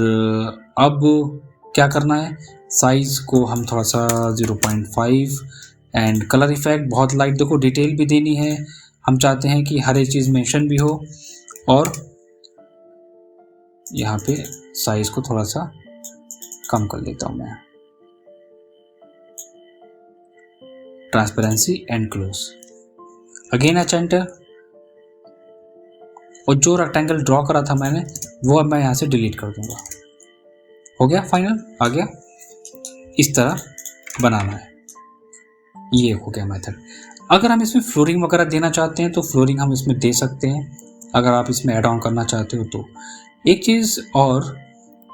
Speaker 1: अब क्या करना है, साइज़ को हम थोड़ा सा 0.5 एंड कलर इफेक्ट बहुत लाइट, देखो डिटेल भी देनी है, हम चाहते हैं कि हर एक चीज़ मेंशन भी हो। और यहाँ पे साइज को थोड़ा सा कम कर लेता हूँ मैं, transparency and close, again H enter. और जो रेक्टेंगल ड्रॉ करा था मैंने वो अब मैं यहाँ से डिलीट कर दूंगा। हो गया, फाइनल आ गया। इस तरह बनाना है, ये हो गया मेथड। अगर हम इसमें फ्लोरिंग वगैरह देना चाहते हैं तो फ्लोरिंग हम इसमें दे सकते हैं, अगर आप इसमें ऐड ऑन करना चाहते हो तो। एक चीज़ और,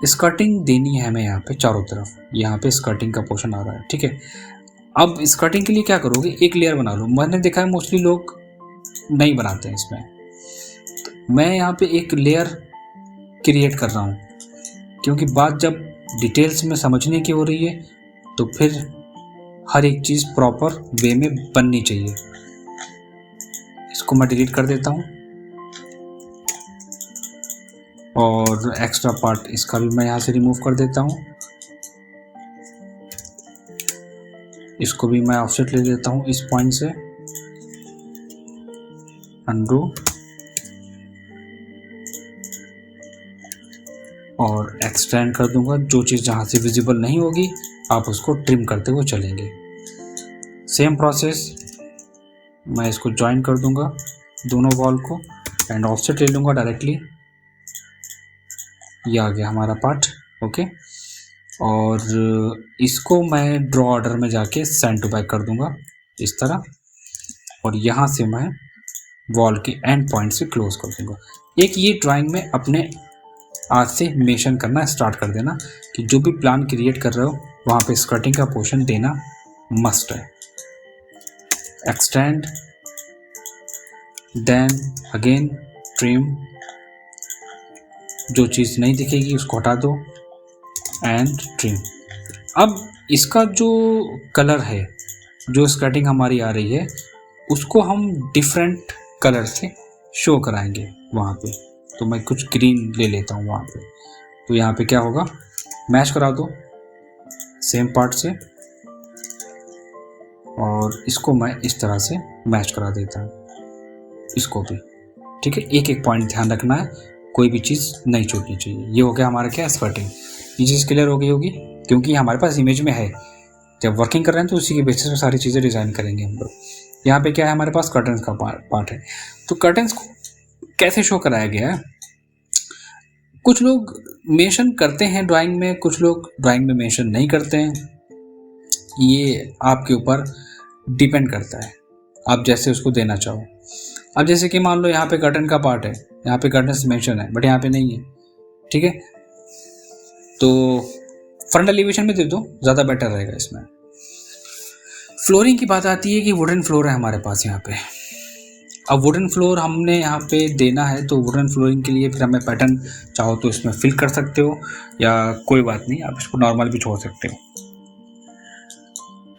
Speaker 1: स्कर्टिंग देनी है हमें यहाँ पे चारों तरफ, यहाँ पे स्कर्टिंग का पोर्शन आ रहा है, ठीक है। अब स्कर्टिंग के लिए क्या करोगे, एक लेयर बना लो। मैंने देखा है मोस्टली लोग नहीं बनाते हैं इसमें, तो मैं यहाँ पे एक लेयर क्रिएट कर रहा हूँ, क्योंकि बात जब डिटेल्स में समझने की हो रही है तो फिर हर एक चीज़ प्रॉपर वे में बननी चाहिए। इसको मैं डिलीट कर देता हूँ और एक्स्ट्रा पार्ट इसका भी मैं यहाँ से रिमूव कर देता हूँ। इसको भी मैं ऑफसेट ले लेता हूँ इस पॉइंट से, अनडू, और एक्सटेंड कर दूंगा। जो चीज़ जहाँ से विजिबल नहीं होगी आप उसको ट्रिम करते हुए चलेंगे। सेम प्रोसेस, मैं इसको ज्वाइन कर दूंगा दोनों वॉल को एंड ऑफसेट ले लूँगा डायरेक्टली। ये आ गया हमारा पार्ट, ओके। और इसको मैं ड्रॉ ऑर्डर में जाके सेंड टू बैक कर दूंगा इस तरह, और यहाँ से मैं वॉल के एंड पॉइंट से क्लोज कर दूंगा। एक ये ड्राइंग में अपने आज से मेंशन करना स्टार्ट कर देना कि जो भी प्लान क्रिएट कर रहे हो वहाँ पे स्कर्टिंग का पोर्शन देना मस्ट है। एक्सटेंड, देन अगेन ट्रिम, जो चीज़ नहीं दिखेगी उसको हटा दो एंड ट्रिम। अब इसका जो कलर है, जो स्कर्टिंग हमारी आ रही है, उसको हम डिफरेंट कलर से शो कराएंगे वहाँ पे। तो मैं कुछ ग्रीन ले लेता हूँ वहाँ पे। तो यहाँ पे क्या होगा, मैच करा दो सेम पार्ट से, और इसको मैं इस तरह से मैच करा देता हूँ, इसको भी, ठीक है। एक एक पॉइंट ध्यान रखना है, कोई भी चीज़ नहीं छूटनी चाहिए। ये हो गया हमारा क्या, स्कर्टिंग। ये चीज़ क्लियर हो गई होगी, क्योंकि हमारे पास इमेज में है। जब वर्किंग कर रहे हैं तो उसी के बेसिस पे सारी चीज़ें डिज़ाइन करेंगे हम लोग। यहाँ पे क्या है, हमारे पास कर्टन्स का पार्ट है। तो कर्टन्स को कैसे शो कराया गया है, कुछ लोग मेंशन करते हैं ड्राइंग में, कुछ लोग ड्राइंग में मेंशन नहीं करते हैं। ये आपके ऊपर डिपेंड करता है, आप जैसे उसको देना चाहो। अब जैसे कि मान लो यहाँ पे कर्टन का पार्ट है, यहाँ पे कर्टन्स मेंशन है बट यहाँ पे नहीं है, ठीक है। तो फ्रंट एलिवेशन में दे दो, ज़्यादा बेटर रहेगा इसमें। फ्लोरिंग की बात आती है कि वुडन फ्लोर है हमारे पास यहाँ पे। अब वुडन फ्लोर हमने यहाँ पे देना है, तो वुडन फ्लोरिंग के लिए फिर हमें पैटर्न चाहो तो इसमें फिल कर सकते हो, या कोई बात नहीं आप इसको नॉर्मल भी छोड़ सकते हो।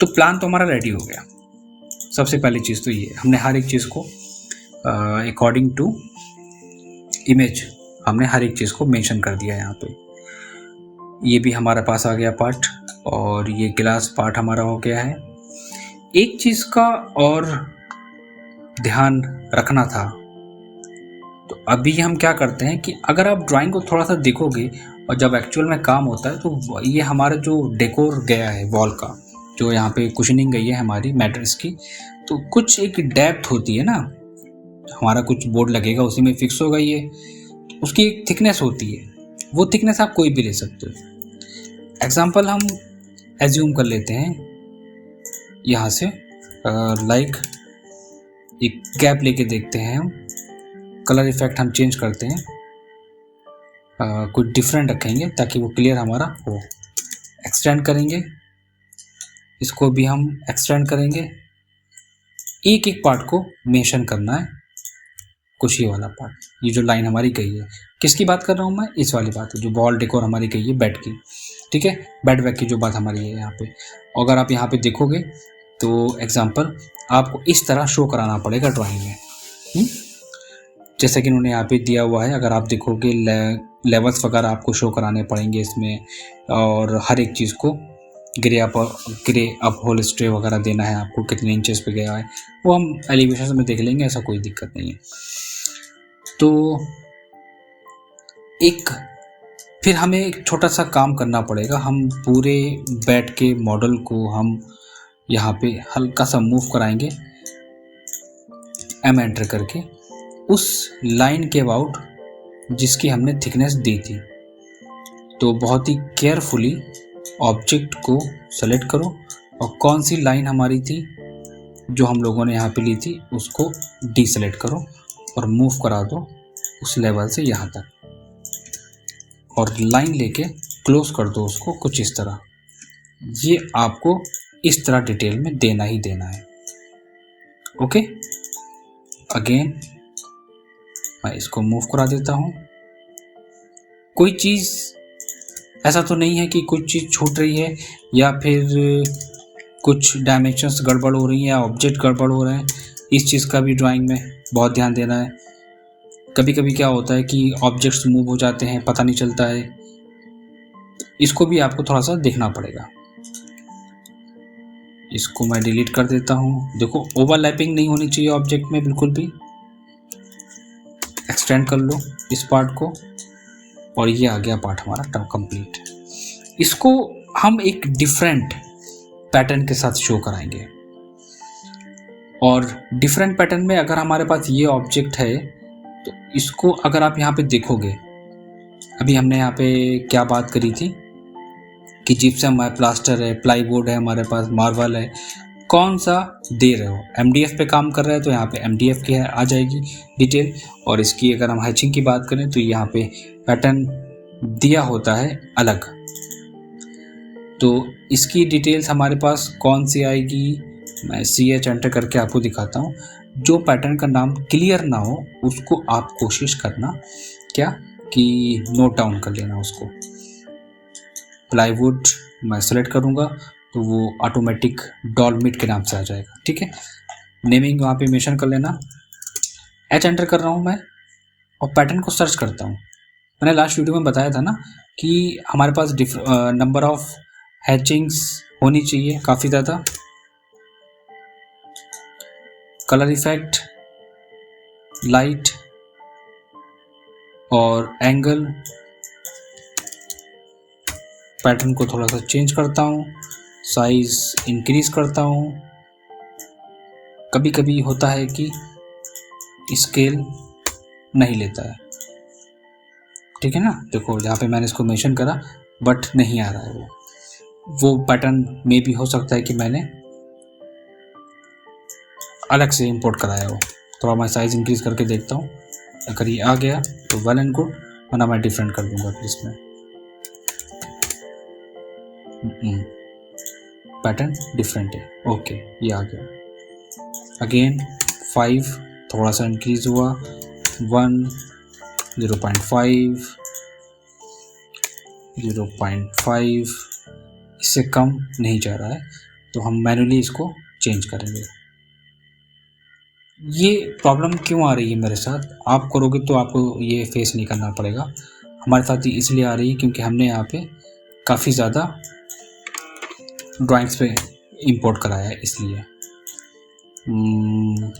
Speaker 1: तो प्लान तो हमारा रेडी हो गया। सबसे पहली चीज़ तो ये, हमने हर एक चीज़ को अकॉर्डिंग टू इमेज हमने हर एक चीज़ को मेंशन कर दिया यहाँ पे। ये भी हमारे पास आ गया पार्ट, और ये ग्लास पार्ट हमारा हो गया है। एक चीज़ का और ध्यान रखना था, तो अभी हम क्या करते हैं कि अगर आप ड्राइंग को थोड़ा सा देखोगे और जब एक्चुअल में काम होता है, तो ये हमारा जो डेकोर गया है वॉल का, जो यहाँ पे कुशनिंग गई है हमारी मैट्रेस की, तो कुछ एक डेप्थ होती है ना, हमारा कुछ बोर्ड लगेगा उसी में फिक्स होगा, ये उसकी एक थिकनेस होती है। वो थिकनेस आप कोई भी ले सकते हो। एग्जांपल हम एज्यूम कर लेते हैं यहाँ से, लाइक एक गैप लेके देखते हैं हम, कलर इफेक्ट हम चेंज करते हैं, कुछ डिफरेंट रखेंगे ताकि वो क्लियर हमारा हो। एक्सटेंड करेंगे, इसको भी हम एक्सटेंड करेंगे। एक एक पार्ट को मेंशन करना है, कुछ ये वाला पार्ट, ये जो लाइन हमारी गई है, किसकी बात कर रहा हूँ मैं, इस वाली बात है जो वॉल डेकोर हमारी गई है बेड की, ठीक है। बेड बैग की जो बात हमारी है यहाँ पे। अगर आप यहाँ पे देखोगे तो एग्जांपल आपको इस तरह शो कराना पड़ेगा ड्राइंग में, जैसे कि उन्होंने यहाँ पे दिया हुआ है। अगर आप देखोगे लेवल्स वगैरह आपको शो कराने पड़ेंगे इसमें, और हर एक चीज़ को ग्रे अप होल स्टे वगैरह देना है आपको, कितने इंचेस पे गया है वो हम एलिवेशन में देख लेंगे, ऐसा कोई दिक्कत नहीं है। तो फिर हमें एक छोटा सा काम करना पड़ेगा। हम पूरे बेड के मॉडल को हम यहाँ पे हल्का सा मूव कराएंगे एम एंटर करके उस लाइन के अबाउट जिसकी हमने थिकनेस दी थी। तो बहुत ही केयरफुली ऑब्जेक्ट को सेलेक्ट करो और कौन सी लाइन हमारी थी जो हम लोगों ने यहाँ पे ली थी उसको डीसेलेक्ट करो और मूव करा दो उस लेवल से यहाँ तक, और लाइन लेके क्लोज कर दो उसको कुछ इस तरह। ये आपको इस तरह डिटेल में देना ही देना है। ओके, अगेन मैं इसको मूव करा देता हूँ। कोई चीज़ ऐसा तो नहीं है कि कुछ चीज़ छूट रही है या फिर कुछ डायमेंशंस गड़बड़ हो रही हैं या ऑब्जेक्ट गड़बड़ हो रहे हैं, इस चीज़ का भी ड्राइंग में बहुत ध्यान देना है। कभी कभी क्या होता है कि ऑब्जेक्ट्स मूव हो जाते हैं, पता नहीं चलता है, इसको भी आपको थोड़ा सा देखना पड़ेगा। इसको मैं डिलीट कर देता हूँ। देखो ओवरलैपिंग नहीं होनी चाहिए ऑब्जेक्ट में बिल्कुल भी। एक्सटेंड कर लो इस पार्ट को और ये आ गया पार्ट हमारा कंप्लीट। इसको हम एक डिफरेंट पैटर्न के साथ शो कराएंगे, और डिफरेंट पैटर्न में अगर हमारे पास ये ऑब्जेक्ट है तो इसको अगर आप यहाँ पे देखोगे, अभी हमने यहाँ पे क्या बात करी थी कि जिप्सम है, प्लास्टर है, प्लाईवुड है, हमारे पास मार्बल है, कौन सा दे रहे हो। एमडीएफ पे काम कर रहे हैं तो यहाँ पे एमडीएफ की आ जाएगी डिटेल, और इसकी अगर हम हैचिंग की बात करें तो यहाँ पे पैटर्न दिया होता है अलग। तो इसकी डिटेल्स हमारे पास कौन सी आएगी, मैं CH एंटर करके आपको दिखाता हूँ। जो पैटर्न का नाम क्लियर ना हो उसको आप कोशिश करना क्या कि नोट डाउन कर लेना उसको। प्लाईवुड मैं सेलेक्ट करूँगा तो वो ऑटोमेटिक डॉलमिट के नाम से आ जाएगा। ठीक है, नेमिंग वहाँ पे मेंशन कर लेना। H एंटर कर रहा हूँ मैं और पैटर्न को सर्च करता हूँ। मैंने लास्ट वीडियो में बताया था ना कि हमारे पास नंबर ऑफ हैचिंग्स होनी चाहिए काफ़ी ज़्यादा। कलर इफेक्ट, लाइट और एंगल, पैटर्न को थोड़ा सा चेंज करता हूँ, साइज इंक्रीज करता हूँ। कभी कभी होता है कि स्केल नहीं लेता है, ठीक है ना। देखो यहाँ पे मैंने इसको मेंशन करा बट नहीं आ रहा है वो पैटर्न में भी हो सकता है कि मैंने अलग से इंपोर्ट कराया हो। थोड़ा मैं साइज इंक्रीज करके देखता हूँ, अगर ये आ गया तो वेल एंड गुड, वरना मैं डिफरेंट कर दूंगा फिर इसमें। पैटर्न डिफरेंट है, ओके ये आ गया। अगेन 5 थोड़ा सा इंक्रीज हुआ, 1, 0.5, 0.5, इससे कम नहीं जा रहा है तो हम मैन्युअली इसको चेंज करेंगे। ये प्रॉब्लम क्यों आ रही है मेरे साथ, आप करोगे तो आपको ये फेस नहीं करना पड़ेगा। हमारे साथ इसलिए आ रही है क्योंकि हमने यहाँ पे काफ़ी ज़्यादा ड्राइंग्स पे इंपोर्ट कराया है, इसलिए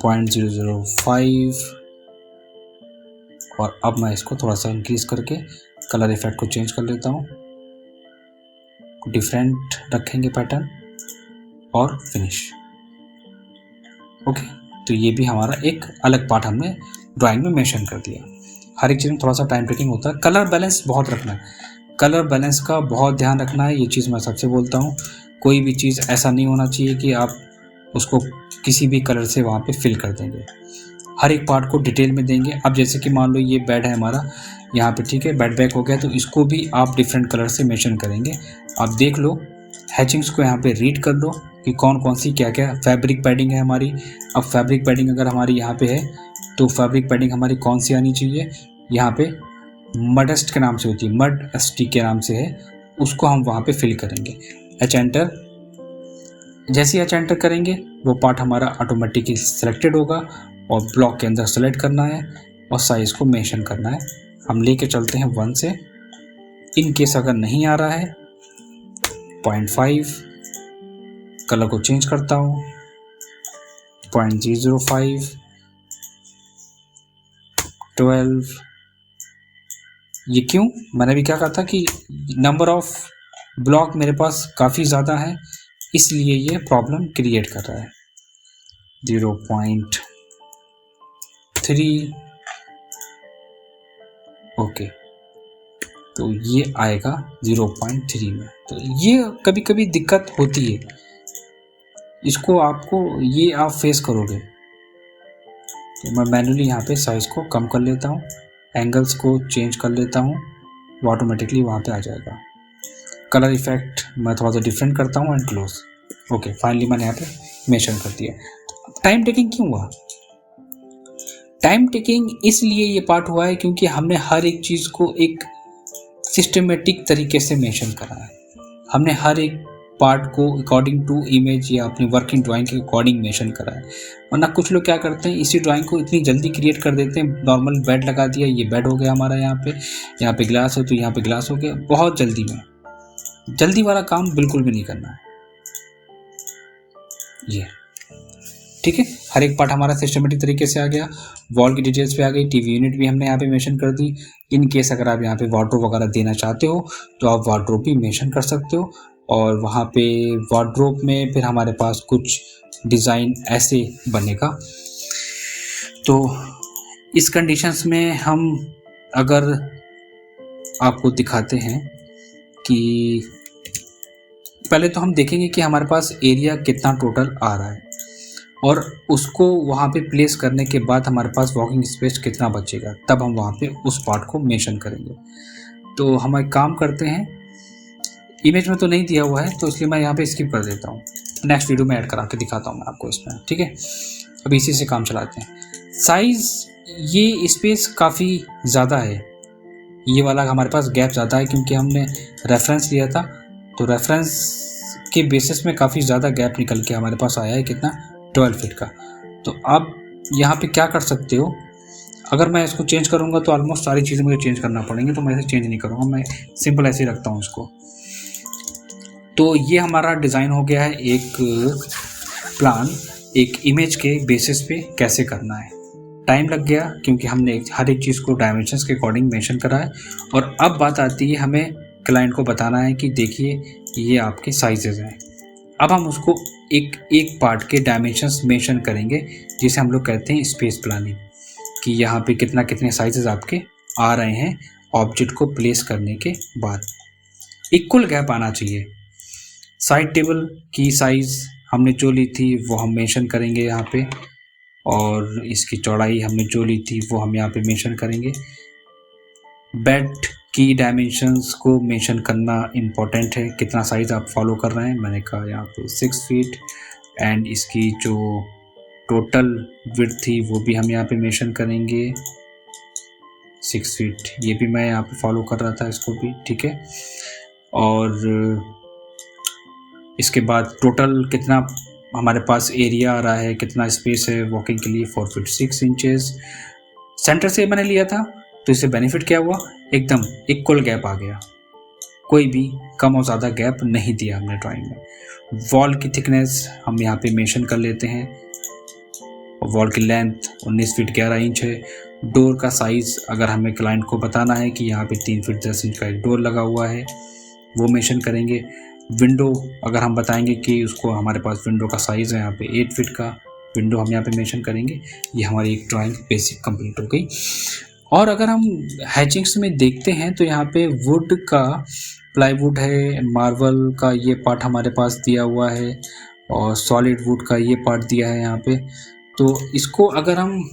Speaker 1: 0.005। और अब मैं इसको थोड़ा सा इंक्रीज करके कलर इफेक्ट को चेंज कर लेता हूँ। डिफरेंट रखेंगे पैटर्न और फिनिश। ओके, तो ये भी हमारा एक अलग पार्ट हमने ड्राइंग में मेंशन कर दिया। हर एक चीज़ में थोड़ा सा टाइम टेकिंग होता है। कलर बैलेंस बहुत रखना है, कलर बैलेंस का बहुत ध्यान रखना है। ये चीज़ मैं सबसे बोलता हूँ, कोई भी चीज़ ऐसा नहीं होना चाहिए कि आप उसको किसी भी कलर से वहाँ पे फिल कर देंगे। हर एक पार्ट को डिटेल में देंगे। अब जैसे कि मान लो ये बेड है हमारा यहाँ पे, ठीक है, बेड बैक हो गया तो इसको भी आप डिफरेंट कलर से मेंशन करेंगे। आप देख लो, हैचिंग्स को यहाँ पे रीड कर लो कि कौन कौन सी क्या क्या फैब्रिक पैडिंग है हमारी। अब फैब्रिक पैडिंग अगर हमारी यहाँ पे है तो फैब्रिक पैडिंग हमारी कौन सी आनी चाहिए, यहाँ पे मडस्ट के नाम से होती है, मड ST के नाम से है, उसको हम वहाँ पे फिल करेंगे। H एंटर, जैसे H एंटर करेंगे वो पार्ट हमारा ऑटोमेटिकली सिलेक्टेड होगा और ब्लॉक के अंदर सेलेक्ट करना है और साइज को मेंशन करना है। हम लेके चलते हैं 1 से। इन केस अगर नहीं आ रहा है 0.5, कलर को चेंज करता हूँ 0.005, 12। ये क्यों? मैंने भी क्या कहा था कि नंबर ऑफ ब्लॉक मेरे पास काफ़ी ज़्यादा है, इसलिए ये प्रॉब्लम क्रिएट कर रहा है। 0.3, ओके, तो ये आएगा 0.3 में। तो ये कभी कभी दिक्कत होती है, इसको आपको ये आप फेस करोगे। तो मैं मैन्युअली यहाँ पे साइज़ को कम कर लेता हूँ, एंगल्स को चेंज कर लेता हूँ, वो ऑटोमेटिकली वहाँ पे आ जाएगा। कलर इफेक्ट मैं थोड़ा सा डिफरेंट करता हूँ एंड क्लोज। ओके, फाइनली मैंने यहाँ पे मेंशन कर दिया। टाइम टेकिंग क्यों हुआ? टाइम टेकिंग इसलिए ये पार्ट हुआ है क्योंकि हमने हर एक चीज़ को एक सिस्टमेटिक तरीके से मेंशन करा है। हमने हर एक पार्ट को अकॉर्डिंग टू इमेज या अपनी वर्किंग ड्राइंग के अकॉर्डिंग मेंशन करा है। वरना कुछ लोग क्या करते हैं, इसी ड्राइंग को इतनी जल्दी क्रिएट कर देते हैं। नॉर्मल बेड लगा दिया, ये बेड हो गया हमारा, यहाँ पे ग्लास है तो यहाँ पे ग्लास हो गया, बहुत जल्दी में। जल्दी वाला काम बिल्कुल भी नहीं करना है ये, ठीक है। हर एक पार्ट हमारा सिस्टमेटिक तरीके से आ गया, वॉल की डिटेल्स पे आ गई, टीवी यूनिट भी हमने यहाँ पे मेंशन कर दी। इन केस अगर आप यहाँ पे वार्डरोब वगैरह देना चाहते हो तो आप वार्डरोब भी मेंशन कर सकते हो। और वहाँ पे वार्डरोब में फिर हमारे पास कुछ डिज़ाइन ऐसे बनेगा। तो इस कंडीशंस में हम अगर आपको दिखाते हैं कि पहले तो हम देखेंगे कि हमारे पास एरिया कितना टोटल आ रहा है, और उसको वहाँ पे प्लेस करने के बाद हमारे पास वॉकिंग स्पेस कितना बचेगा, तब हम वहाँ पे उस पार्ट को मेंशन करेंगे। तो हम एक काम करते हैं, इमेज में तो नहीं दिया हुआ है तो इसलिए मैं यहाँ पे स्किप कर देता हूँ, नेक्स्ट वीडियो में ऐड करा के दिखाता हूँ मैं आपको इसमें, ठीक है। अब इसी से काम चलाते हैं। साइज़, ये स्पेस काफ़ी ज़्यादा है, ये वाला हमारे पास गैप ज़्यादा है क्योंकि हमने रेफरेंस लिया था, तो रेफरेंस के बेसिस में काफ़ी ज़्यादा गैप निकल के हमारे पास आया है कितना, 12 फीट का। तो आप यहाँ पे क्या कर सकते हो, अगर मैं इसको चेंज करूँगा तो ऑलमोस्ट सारी चीज़ें मुझे चेंज करना पड़ेंगी, तो मैं इसे चेंज नहीं करूँगा, मैं सिंपल ऐसे ही रखता हूँ इसको। तो ये हमारा डिज़ाइन हो गया है, एक प्लान एक इमेज के बेसिस पे कैसे करना है। टाइम लग गया क्योंकि हमने हर एक चीज़ को डायमेंशंस के अकॉर्डिंग मेंशन करा है। और अब बात आती है, हमें क्लाइंट को बताना है कि देखिए ये आपके साइजेज़ हैं। अब हम उसको एक एक पार्ट के डायमेंशंस मेंशन करेंगे, जिसे हम लोग कहते हैं स्पेस प्लानिंग, कि यहाँ पे कितने साइजेस आपके आ रहे हैं ऑब्जेक्ट को प्लेस करने के बाद। इक्वल गैप आना चाहिए। साइड टेबल की साइज़ हमने जो ली थी वो हम मेंशन करेंगे यहाँ पे, और इसकी चौड़ाई हमने जो ली थी वो हम यहाँ पे मेंशन करेंगे। बेड की डायमेंशंस को मेंशन करना इम्पोर्टेंट है, कितना साइज़ आप फॉलो कर रहे हैं। मैंने कहा यहाँ पे 6 फीट, एंड इसकी जो टोटल विड्थ थी वो भी हम यहाँ पे मेंशन करेंगे 6 फीट, ये भी मैं यहाँ पे फॉलो कर रहा था इसको भी, ठीक है। और इसके बाद टोटल कितना हमारे पास एरिया आ रहा है, कितना स्पेस है वॉकिंग के लिए, 4 फीट 6 इंचेस। सेंटर से मैंने लिया था तो इससे बेनिफिट क्या हुआ, एकदम इक्वल गैप आ गया, कोई भी कम और ज़्यादा गैप नहीं दिया हमने ड्राइंग में। वॉल की थिकनेस हम यहाँ पे मेंशन कर लेते हैं, वॉल की लेंथ 19 फीट 11 इंच है। डोर का साइज़ अगर हमें क्लाइंट को बताना है कि यहाँ पे 3 फीट 10 इंच का एक डोर लगा हुआ है, वो मेंशन करेंगे। विंडो अगर हम बताएंगे कि उसको हमारे पास विंडो का साइज़ है यहाँ पे 8 फीट का विंडो हम यहाँ पे मेंशन करेंगे। ये हमारी एक ड्राइंग बेसिक कंप्लीट हो गई। और अगर हम हैचिंग्स में देखते हैं तो यहाँ पे वुड का प्लाईवुड है, मार्बल का ये पार्ट हमारे पास दिया हुआ है, और सॉलिड वुड का ये पार्ट दिया है यहाँ पे। तो इसको अगर हम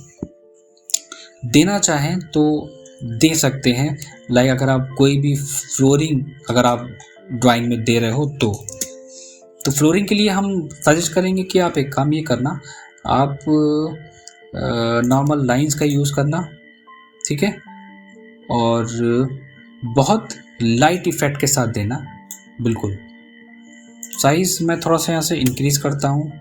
Speaker 1: देना चाहें तो दे सकते हैं। लाइक अगर आप कोई भी फ्लोरिंग अगर आप ड्राइंग में दे रहे हो तो फ्लोरिंग के लिए हम सजेस्ट करेंगे कि आप एक काम ये करना, आप नॉर्मल लाइंस का यूज़ करना, ठीक है, और बहुत लाइट इफ़ेक्ट के साथ देना। बिल्कुल साइज़ मैं थोड़ा सा यहाँ से इंक्रीज़ करता हूँ,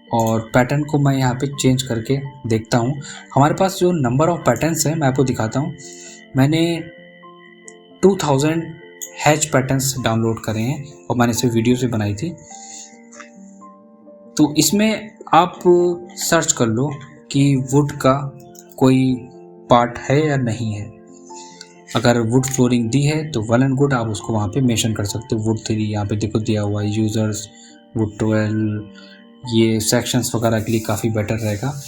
Speaker 1: और पैटर्न को मैं यहाँ पे चेंज करके देखता हूँ। हमारे पास जो नंबर ऑफ़ पैटर्न्स हैं मैं आपको दिखाता हूँ। मैंने 2000 हैच पैटर्न्स डाउनलोड करे हैं और मैंने इसे वीडियो से बनाई थी। तो इसमें आप सर्च कर लो कि वुड का कोई पार्ट है या नहीं है। अगर वुड फ्लोरिंग दी है तो वेल एंड गुड, आप उसको वहाँ पे मेंशन कर सकते हो। वुड 3 यहाँ पे देखो दिया हुआ है, यूज़र्स वुड 12, ये सेक्शंस वगैरह के लिए काफ़ी बेटर रहेगा।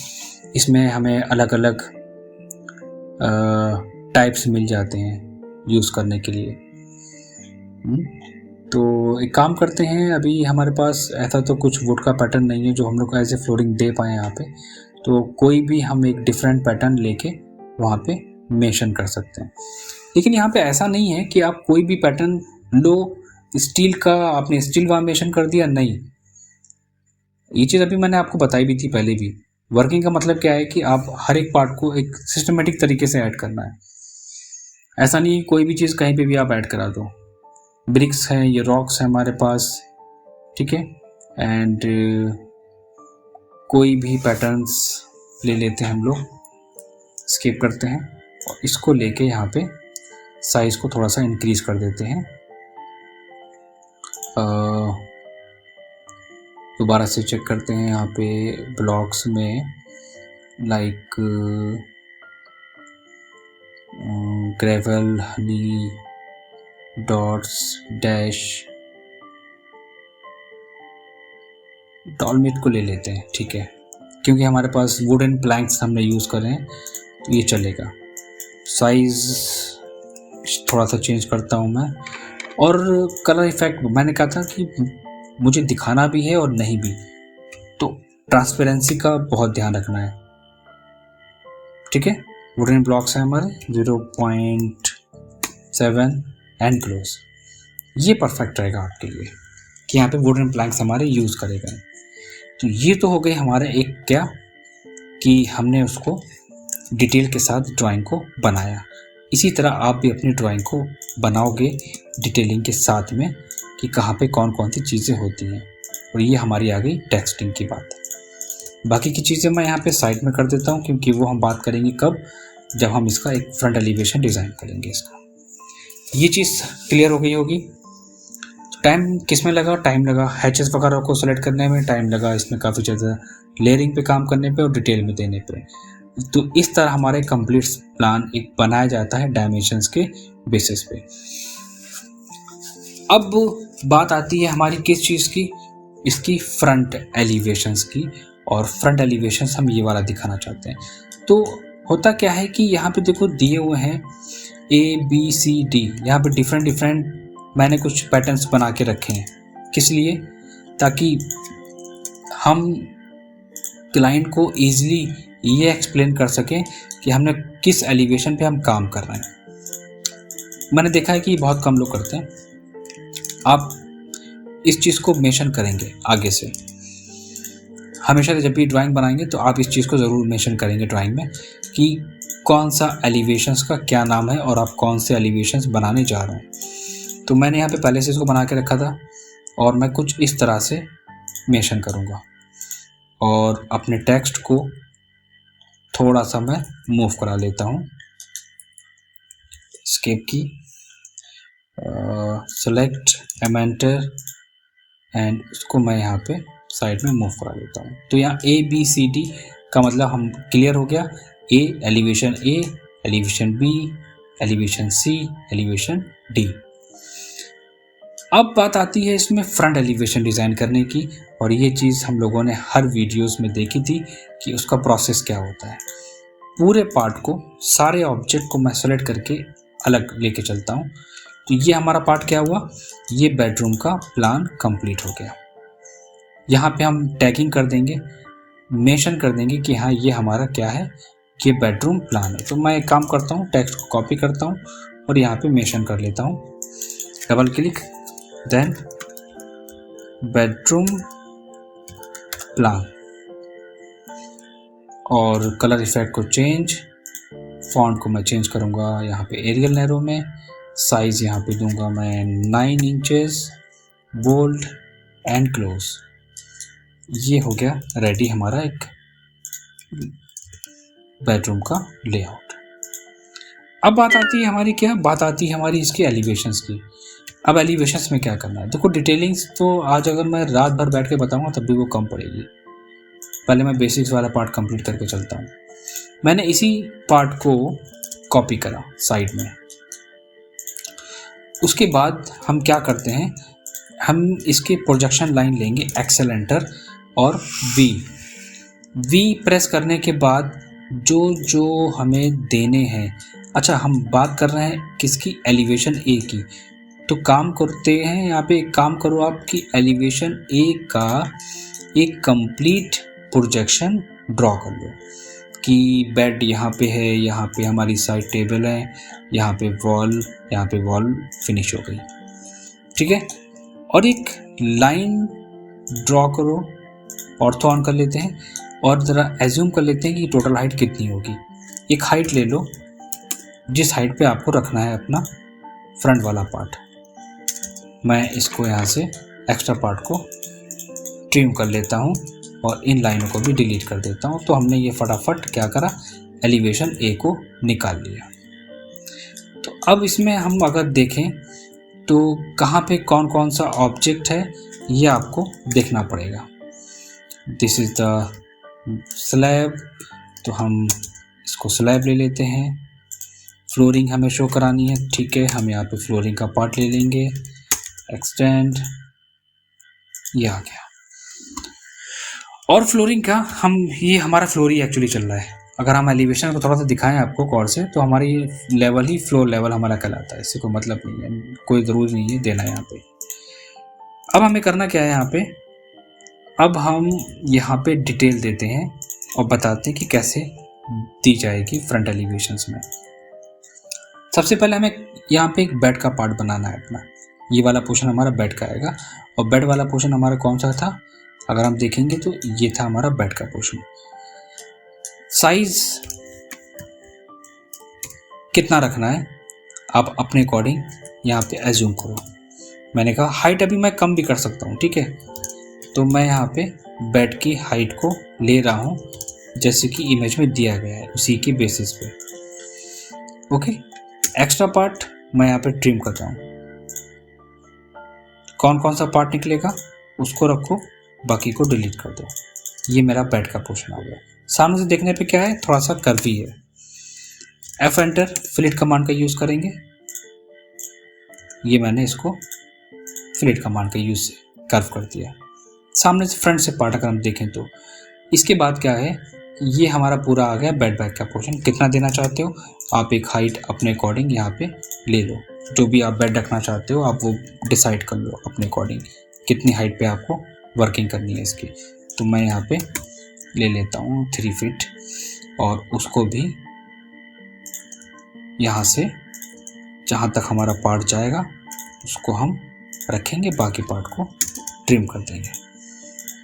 Speaker 1: इसमें हमें अलग अलग टाइप्स मिल जाते हैं यूज़ करने के लिए। तो एक काम करते हैं, अभी हमारे पास ऐसा तो कुछ वुड का पैटर्न नहीं है जो हम लोग एज ए फ्लोरिंग दे पाएँ यहाँ पे, तो कोई भी हम एक डिफरेंट पैटर्न लेके वहाँ पे मेंशन कर सकते हैं। लेकिन यहाँ पे ऐसा नहीं है कि आप कोई भी पैटर्न लो, स्टील का आपने स्टील वहाँ मेंशन कर दिया, नहीं। ये चीज़ अभी मैंने आपको बताई भी थी पहले भी। वर्किंग का मतलब क्या है कि आप हर एक पार्ट को एक सिस्टमेटिक तरीके से ऐड करना है। ऐसा नहीं कोई भी चीज़ कहीं पे भी आप ऐड करा दो। ब्रिक्स हैं, ये रॉक्स हैं हमारे पास, ठीक है। एंड कोई भी पैटर्न्स ले लेते हैं हम लोग, स्किप करते हैं और इसको लेके यहाँ पे साइज को थोड़ा सा इंक्रीज कर देते हैं। दोबारा से चेक करते हैं यहाँ पे ब्लॉक्स में, like gravel, honey, dots, dash, dolomite को ले लेते हैं, ठीक है, क्योंकि हमारे पास वुडन प्लैंक्स हमने यूज़ कर रहे हैं तो ये चलेगा। साइज़ थोड़ा सा चेंज करता हूँ मैं। और कलर इफेक्ट मैंने कहा था कि मुझे दिखाना भी है और नहीं भी, तो ट्रांसपेरेंसी का बहुत ध्यान रखना है, ठीक है। वुडन ब्लॉक्स हैं हमारे 0.7 एंड क्लोज, ये परफेक्ट रहेगा आपके लिए कि यहाँ पे वुडन प्लैंक्स हमारे यूज़ करेगा। तो ये तो हो गई हमारा एक क्या कि हमने उसको डिटेल के साथ ड्राइंग को बनाया। इसी तरह आप भी अपनी ड्राइंग को बनाओगे डिटेलिंग के साथ में कि कहाँ पे कौन कौन सी चीज़ें होती हैं। और ये हमारी आ गई टेक्सटिंग की बात। बाकी की चीज़ें मैं यहाँ पे साइड में कर देता हूँ क्योंकि वो हम बात करेंगे कब, जब हम इसका एक फ्रंट एलिवेशन डिज़ाइन करेंगे इसका। ये चीज़ क्लियर हो गई होगी। टाइम किस में लगा? टाइम लगा हैचेस वगैरह को सेलेक्ट करने में, टाइम लगा इसमें काफ़ी ज़्यादा लेयरिंग पे काम करने पे और डिटेल में देने पे। तो इस तरह हमारे कंप्लीट प्लान एक बनाया जाता है डायमेंशंस के बेसिस पे। अब बात आती है हमारी किस चीज़ की, इसकी फ्रंट एलिवेशंस की। और फ्रंट एलिवेशंस हम ये वाला दिखाना चाहते हैं। तो होता क्या है कि यहाँ पे देखो दिए हुए हैं ABCD, यहाँ पे डिफरेंट मैंने कुछ पैटर्न्स बना के रखे हैं। किस लिए? ताकि हम क्लाइंट को ईजिली ये एक्सप्लेन कर सकें कि हमने किस एलिवेशन पे हम काम कर रहे हैं। मैंने देखा है कि बहुत कम लोग करते हैं। आप इस चीज़ को मेंशन करेंगे आगे से, हमेशा जब भी ड्राइंग बनाएंगे तो आप इस चीज़ को ज़रूर मेंशन करेंगे ड्राइंग में कि कौन सा एलिवेशंस का क्या नाम है और आप कौन से एलिवेशंस बनाने जा रहे हैं। तो मैंने यहाँ पे पहले से इसको बना के रखा था और मैं कुछ इस तरह से मेंशन करूँगा और अपने टेक्स्ट को थोड़ा सा मैं मूव करा लेता हूँ, स्केप की, सेलेक्ट एमेंटर एंड इसको मैं यहाँ पे साइड में मूव करा लेता हूँ। तो यहाँ ABCD का मतलब हम क्लियर हो गया। A elevation A, elevation B, elevation C, elevation D। अब बात आती है इसमें फ्रंट एलिवेशन डिज़ाइन करने की, और ये चीज़ हम लोगों ने हर वीडियोस में देखी थी कि उसका प्रोसेस क्या होता है। पूरे पार्ट को, सारे ऑब्जेक्ट को मैं सेलेक्ट करके अलग लेके चलता हूँ। तो ये हमारा पार्ट क्या हुआ, ये बेडरूम का प्लान कंप्लीट हो गया। यहाँ पे हम टैगिंग कर देंगे, मेंशन कर देंगे कि हाँ ये हमारा क्या है, ये बेडरूम प्लान है। तो मैं एक काम करता हूँ, टेक्स्ट को कॉपी करता हूँ और यहाँ पे मेंशन कर लेता हूँ, double click, then bedroom plan, और कलर इफेक्ट को चेंज, फॉन्ट को मैं चेंज करूँगा यहाँ पे एरियल नैरो में, साइज़ यहाँ पे दूंगा मैं 9 इंचेस, बोल्ड एंड क्लोज। ये हो गया रेडी हमारा एक बेडरूम का लेआउट। अब बात आती है हमारी क्या, बात आती है हमारी इसके एलिवेशंस की अब एलिवेशंस में क्या करना है, देखो डिटेलिंग्स तो आज अगर मैं रात भर बैठ के बताऊंगा तब भी वो कम पड़ेगी। पहले मैं बेसिक्स वाला पार्ट कंप्लीट करके चलता हूँ। मैंने इसी पार्ट को कॉपी करा साइड में। उसके बाद हम क्या करते हैं, हम इसके प्रोजेक्शन लाइन लेंगे, एक्सेल एंटर और वी प्रेस करने के बाद जो हमें देने हैं, अच्छा हम बात कर रहे हैं किसकी, एलिवेशन ए की। तो काम करते हैं यहाँ पे, एक काम करो आपकी एलिवेशन ए का एक कंप्लीट प्रोजेक्शन ड्रॉ कर लो कि बेड यहाँ पे है, यहाँ पे हमारी साइड टेबल है, यहाँ पे वॉल फिनिश हो गई, ठीक है। और एक लाइन ड्रॉ करो, ऑर्थो ऑन कर लेते हैं और ज़रा एज्यूम कर लेते हैं कि टोटल हाइट कितनी होगी। एक हाइट ले लो जिस हाइट पे आपको रखना है अपना फ्रंट वाला पार्ट। मैं इसको यहाँ से एक्स्ट्रा पार्ट को ट्रिम कर लेता हूँ और इन लाइनों को भी डिलीट कर देता हूँ। तो हमने ये फटाफट क्या करा, एलिवेशन ए को निकाल लिया। तो अब इसमें हम अगर देखें तो कहाँ पे कौन कौन सा ऑब्जेक्ट है ये आपको देखना पड़ेगा। दिस इज़ द स्लैब, तो हम इसको स्लैब ले लेते हैं। फ्लोरिंग हमें शो करानी है, ठीक है, हम यहाँ पे फ्लोरिंग का पार्ट ले लेंगे, एक्सटेंड, ये आ गया। और फ्लोरिंग का ये हमारा फ्लोर ही एक्चुअली चल रहा है। अगर हम एलिवेशन को थोड़ा सा दिखाएं आपको कॉर्ड से, तो हमारी ये लेवल ही फ्लोर लेवल हमारा कहलाता है। इससे कोई मतलब नहीं है, कोई ज़रूरी नहीं है देना यहाँ पे। अब हमें करना क्या है यहाँ पे, अब हम यहाँ पे डिटेल देते हैं और बताते हैं कि कैसे दी जाएगी फ्रंट एलिवेशंस में। सबसे पहले हमें यहाँ पे एक बेड का पार्ट बनाना है अपना। ये वाला पोर्शन हमारा बेड का आएगा और बेड वाला पोर्शन हमारा कौन सा था, अगर हम देखेंगे तो ये था हमारा बेड का पोर्शन। साइज कितना रखना है आप अपने अकॉर्डिंग यहाँ पे एज्यूम करो। मैंने कहा हाइट अभी मैं कम भी कर सकता हूँ, ठीक है। तो मैं यहाँ पे बेड की हाइट को ले रहा हूँ जैसे कि इमेज में दिया गया है, उसी के बेसिस पे। ओके, एक्स्ट्रा पार्ट मैं यहाँ पे ट्रिम कर रहा हूँ। कौन कौन सा पार्ट निकलेगा उसको रखो, बाकी को डिलीट कर दो। ये मेरा बेड का पोर्शन आ गया। सामने से देखने पे क्या है, थोड़ा सा कर्वी है। एफ एंटर फिलेट कमांड का यूज़ करेंगे। ये मैंने इसको फिलेट कमांड का यूज़ से कर्व कर दिया। सामने से फ्रंट से पार्ट अगर हम देखें तो इसके बाद क्या है, ये हमारा पूरा आ गया बेड बैक का पोर्शन। कितना देना चाहते हो आप एक हाइट अपने अकॉर्डिंग यहाँ पे ले लो। जो भी आप बेड रखना चाहते हो आप वो डिसाइड कर लो अपने अकॉर्डिंग, कितनी हाइट पे आपको वर्किंग करनी है इसकी। तो मैं यहाँ पे ले लेता हूँ 3 फीट और उसको भी यहाँ से जहाँ तक हमारा पार्ट जाएगा उसको हम रखेंगे, बाकी पार्ट को ट्रिम कर देंगे।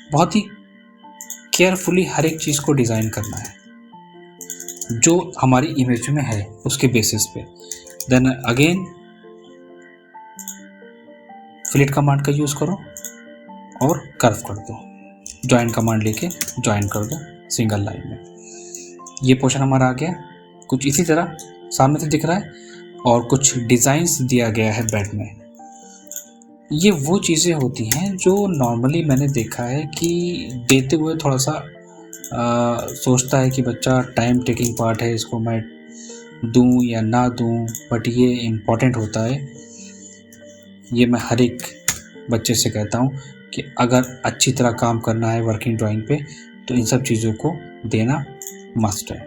Speaker 1: बहुत ही केयरफुली हर एक चीज़ को डिज़ाइन करना है जो हमारी इमेज में है उसके बेसिस पे। देन अगेन फिलेट कमांड का यूज़ करो और कर्व कर दो। जॉइन कमांड लेके जॉइन कर दो सिंगल लाइन में। ये पोर्शन हमारा आ गया। कुछ इसी तरह सामने से दिख रहा है और कुछ डिज़ाइंस दिया गया है बेड में। ये वो चीज़ें होती हैं जो नॉर्मली मैंने देखा है कि देते हुए थोड़ा सा सोचता है कि बच्चा टाइम टेकिंग पार्ट है, इसको मैं दूं या ना दूं, बट ये इम्पॉर्टेंट होता है। ये मैं हर एक बच्चे से कहता हूँ कि अगर अच्छी तरह काम करना है वर्किंग ड्राइंग पे तो इन सब चीज़ों को देना मस्ट है,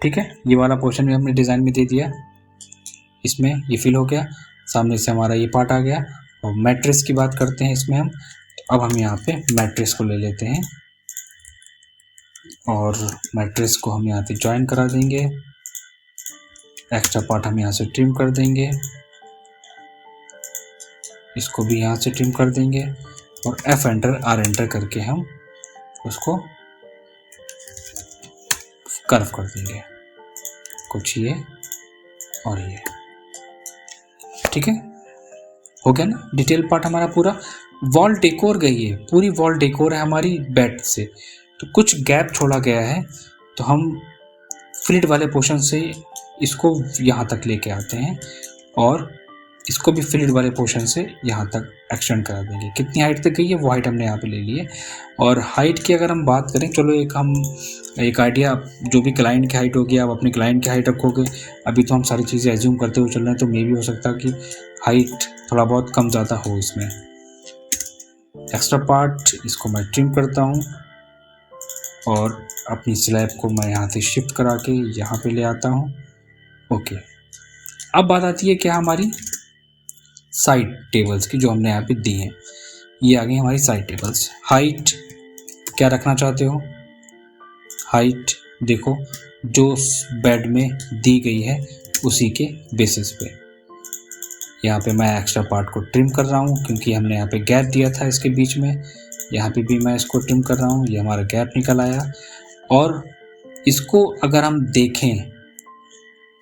Speaker 1: ठीक है। ये वाला पोर्शन भी हमने डिज़ाइन में दे दिया, इसमें ये फिल हो गया। सामने से हमारा ये पार्ट आ गया। और मैट्रिक्स की बात करते हैं इसमें हम। तो अब हम यहाँ पे मैट्रिक्स को ले लेते हैं और मैट्रिक्स को हम यहाँ पे ज्वाइन करा देंगे। एक्स्ट्रा पार्ट हम यहाँ से ट्रिम कर देंगे, इसको भी यहाँ से ट्रिम कर देंगे और एफ एंटर आर एंटर करके हम उसको कर्व कर देंगे, कुछ ये और ये, ठीक है। हो गया ना डिटेल पार्ट हमारा पूरा। वॉल डेकोर गई है, पूरी वॉल डेकोर है हमारी बेड से। तो कुछ गैप छोड़ा गया है तो हम फिलेट वाले पोर्शन से इसको यहाँ तक लेके आते हैं और इसको भी फिल्ड वाले पोर्शन से यहाँ तक एक्सटेंड करा देंगे। कितनी हाइट तक गई है वो हाइट हमने यहाँ पे ले ली है। और हाइट की अगर हम बात करें, चलो एक आइडिया, जो भी क्लाइंट की हाइट होगी आप अपने क्लाइंट की हाइट रखोगे। अभी तो हम सारी चीज़ें एज्यूम करते हुए चल रहे हैं, तो मे भी हो सकता है कि हाइट थोड़ा बहुत कम ज़्यादा हो इसमें। एक्स्ट्रा पार्ट इसको मैं ट्रिम करता हूँ और अपनी स्लैब को मैं यहाँ से शिफ्ट करा के यहाँ पे ले आता हूँ। ओके, अब बात आती है क्या हमारी साइड टेबल्स की, जो हमने यहाँ पे दी हैं। ये आ गई हमारी साइड टेबल्स। हाइट क्या रखना चाहते हो? हाइट देखो जो बेड में दी गई है उसी के बेसिस पे। यहाँ पे मैं एक्स्ट्रा पार्ट को ट्रिम कर रहा हूँ क्योंकि हमने यहाँ पे गैप दिया था इसके बीच में। यहाँ पे भी मैं इसको ट्रिम कर रहा हूँ, ये हमारा गैप निकल आया। और इसको अगर हम देखें,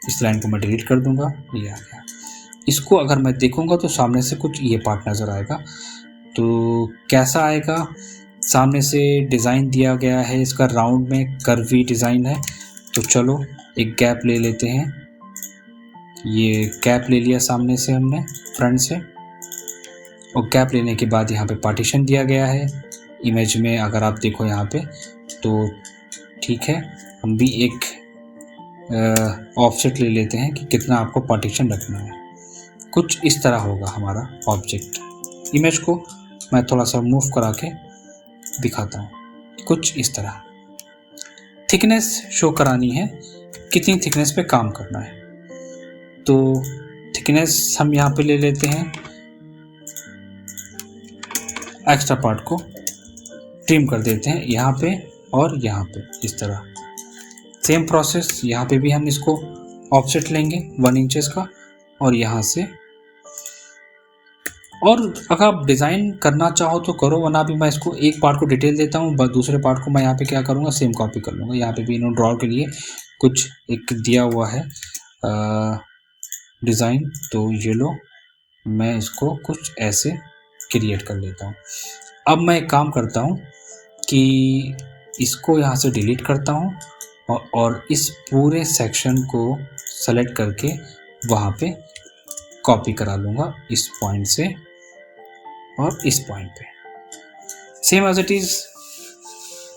Speaker 1: इस लाइन को मैं डिलीट कर दूंगा, ये आ गया। इसको अगर मैं देखूंगा तो सामने से कुछ ये पार्ट नज़र आएगा। तो कैसा आएगा? सामने से डिज़ाइन दिया गया है इसका, राउंड में कर्वी डिज़ाइन है। तो चलो एक गैप ले लेते हैं। ये गैप ले लिया सामने से हमने, फ्रंट से। और गैप लेने के बाद यहाँ पे पार्टीशन दिया गया है इमेज में, अगर आप देखो यहाँ पे तो ठीक है। हम भी एक ऑफसेट ले लेते हैं कि कितना आपको पार्टीशन रखना है। कुछ इस तरह होगा हमारा ऑब्जेक्ट। इमेज को मैं थोड़ा सा मूव करा के दिखाता हूँ, कुछ इस तरह। थिकनेस शो करानी है, कितनी थिकनेस पे काम करना है। तो थिकनेस हम यहाँ पे ले लेते हैं, एक्स्ट्रा पार्ट को ट्रिम कर देते हैं यहाँ पे और यहाँ पे, इस तरह। सेम प्रोसेस यहाँ पे भी हम इसको ऑफसेट लेंगे 1 इंचेस का और यहाँ से। और अगर आप डिज़ाइन करना चाहो तो करो, वरना भी मैं इसको एक पार्ट को डिटेल देता हूँ, दूसरे पार्ट को मैं यहाँ पे क्या करूँगा, सेम कॉपी कर लूँगा। यहाँ पे भी इन्होंने ड्रॉ के लिए कुछ एक दिया हुआ है डिज़ाइन, तो ये लो, मैं इसको कुछ ऐसे क्रिएट कर लेता हूँ। अब मैं एक काम करता हूँ कि इसको यहाँ से डिलीट करता हूँ और इस पूरे सेक्शन को सेलेक्ट करके वहाँ पे कॉपी करा लूँगा, इस पॉइंट से और इस पॉइंट पे। सेम एज इट इज़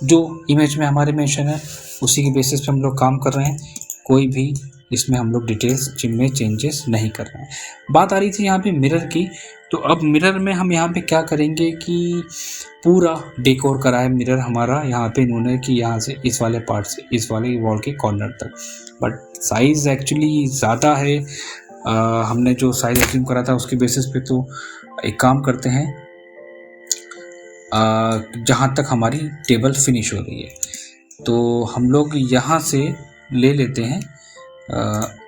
Speaker 1: जो इमेज में हमारे मेंशन है उसी के बेसिस पे हम लोग काम कर रहे हैं। कोई भी इसमें हम लोग डिटेल्स में चेंजेस नहीं कर रहे हैं। बात आ रही थी यहाँ पे मिरर की, तो अब मिरर में हम यहाँ पे क्या करेंगे कि पूरा डेकोर करा है मिरर हमारा यहाँ पे इन्होंने, कि यहाँ से इस वाले पार्ट से इस वाले वॉल के कॉर्नर तक। बट साइज़ एक्चुअली ज़्यादा है, हमने जो साइज़ एज्यूम करा था उसके बेसिस पे। तो एक काम करते हैं, जहाँ तक हमारी टेबल फिनिश हो रही है तो हम लोग यहाँ से ले लेते हैं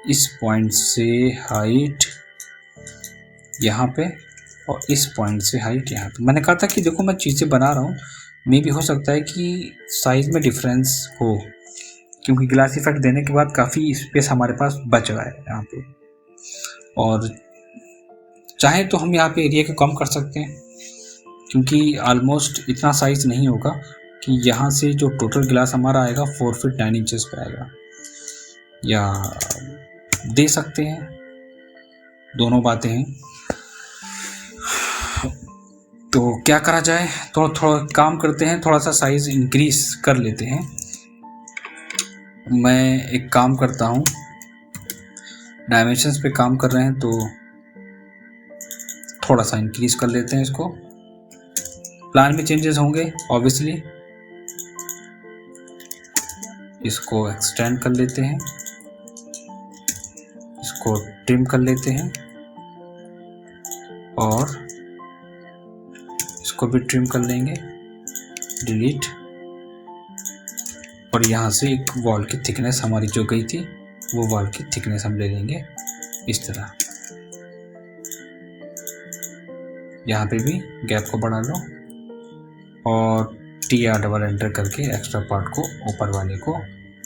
Speaker 1: इस पॉइंट से हाइट यहाँ पे और इस पॉइंट से हाइट यहाँ पे। मैंने कहा था कि देखो मैं चीज़ें बना रहा हूँ, मे भी हो सकता है कि साइज़ में डिफरेंस हो, क्योंकि ग्लास इफेक्ट देने के बाद काफ़ी स्पेस हमारे पास बच रहा है यहाँ पे। और चाहे तो हम यहाँ पे एरिया को कम कर सकते हैं, क्योंकि ऑलमोस्ट इतना साइज़ नहीं होगा कि यहाँ से जो टोटल ग्लास हमारा आएगा 4 फीट 9 इंचेस पे आएगा, या दे सकते हैं, दोनों बातें हैं। तो क्या करा जाए, तो थोड़ा काम करते हैं, थोड़ा सा साइज़ इंक्रीज कर लेते हैं। मैं एक काम करता हूँ, डायमेंशंस पे काम कर रहे हैं तो थोड़ा सा इंक्रीज कर लेते हैं इसको। प्लान में चेंजेस होंगे ऑब्वियसली, इसको एक्सटेंड कर लेते हैं, इसको ट्रिम कर लेते हैं और इसको भी ट्रिम कर लेंगे, डिलीट। और यहाँ से एक वॉल की थिकनेस हमारी जो गई थी वो वॉल की थिकनेस हम ले लेंगे इस तरह। यहाँ पे भी गैप को बढ़ा लो और TR डबल एंटर करके एक्स्ट्रा पार्ट को ऊपर वाले को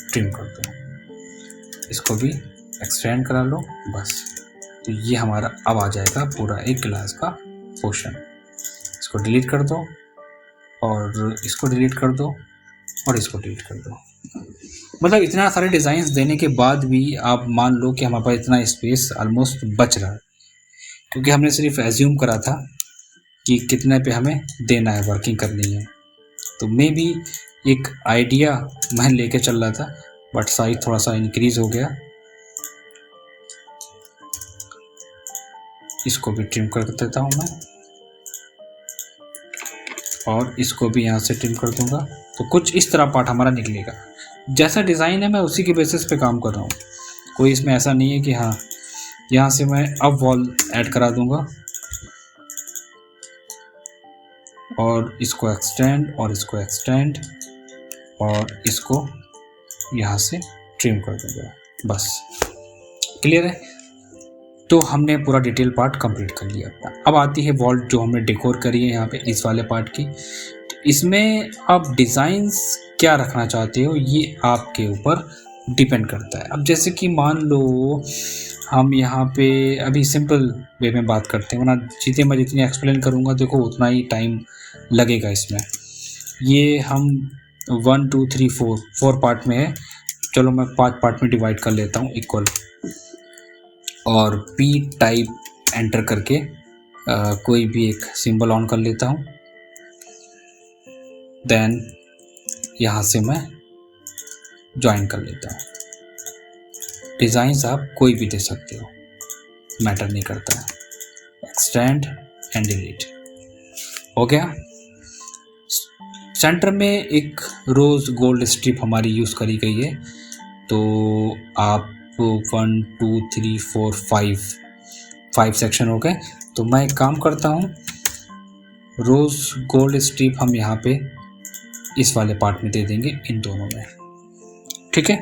Speaker 1: ट्रिम कर दो, इसको भी एक्सटेंड करा लो बस। तो ये हमारा अब आ जाएगा पूरा एक ग्लास का पोर्शन। इसको डिलीट कर दो और इसको डिलीट कर दो और इसको डिलीट कर दो। मतलब इतना सारे डिज़ाइंस देने के बाद भी आप मान लो कि हमारे पास इतना स्पेस ऑलमोस्ट बच रहा है, क्योंकि हमने सिर्फ एज्यूम करा था कि कितने पे हमें देना है, वर्किंग करनी है। तो मे बी एक आइडिया मैं लेके चल रहा था, बट साइज थोड़ा सा इंक्रीज हो गया। इसको भी ट्रिम कर देता हूँ मैं, और इसको भी यहाँ से ट्रिम कर दूंगा। तो कुछ इस तरह पार्ट हमारा निकलेगा। जैसा डिज़ाइन है मैं उसी के बेसिस पे काम कर रहा हूँ। कोई इसमें ऐसा नहीं है कि हाँ यहाँ से मैं अब वॉल ऐड करा दूंगा और इसको एक्सटेंड और इसको एक्सटेंड और इसको यहाँ से ट्रिम कर दूंगा, बस। क्लियर है? तो हमने पूरा डिटेल पार्ट कंप्लीट कर लिया अपना। अब आती है वॉल जो हमने डेकोर करी है यहाँ पे इस वाले पार्ट की। इसमें आप डिज़ाइंस क्या रखना चाहते हो ये आपके ऊपर डिपेंड करता है। अब जैसे कि मान लो हम यहाँ पे अभी सिंपल वे में बात करते हैं, वरना मैं जितनी एक्सप्लेन करूँगा देखो उतना ही टाइम लगेगा इसमें। ये हम 1 2 3 4 पार्ट में है। चलो मैं 5 पार्ट में डिवाइड कर लेता हूँ इक्वल, और P टाइप एंटर करके कोई भी एक सिंबल ऑन कर लेता हूँ। देन यहाँ से मैं ज्वाइन कर लेता हूँ। डिज़ाइंस आप कोई भी दे सकते हो, मैटर नहीं करता है। एक्सटेंड एंड डिलीट हो गया। सेंटर में एक रोज़ गोल्ड स्ट्रिप हमारी यूज़ करी गई है। तो आप 1 2 3 4 5 सेक्शन हो गए। तो मैं एक काम करता हूँ, रोज़ गोल्ड स्ट्रिप हम यहाँ पे इस वाले पार्ट में दे देंगे, इन दोनों में। ठीक है,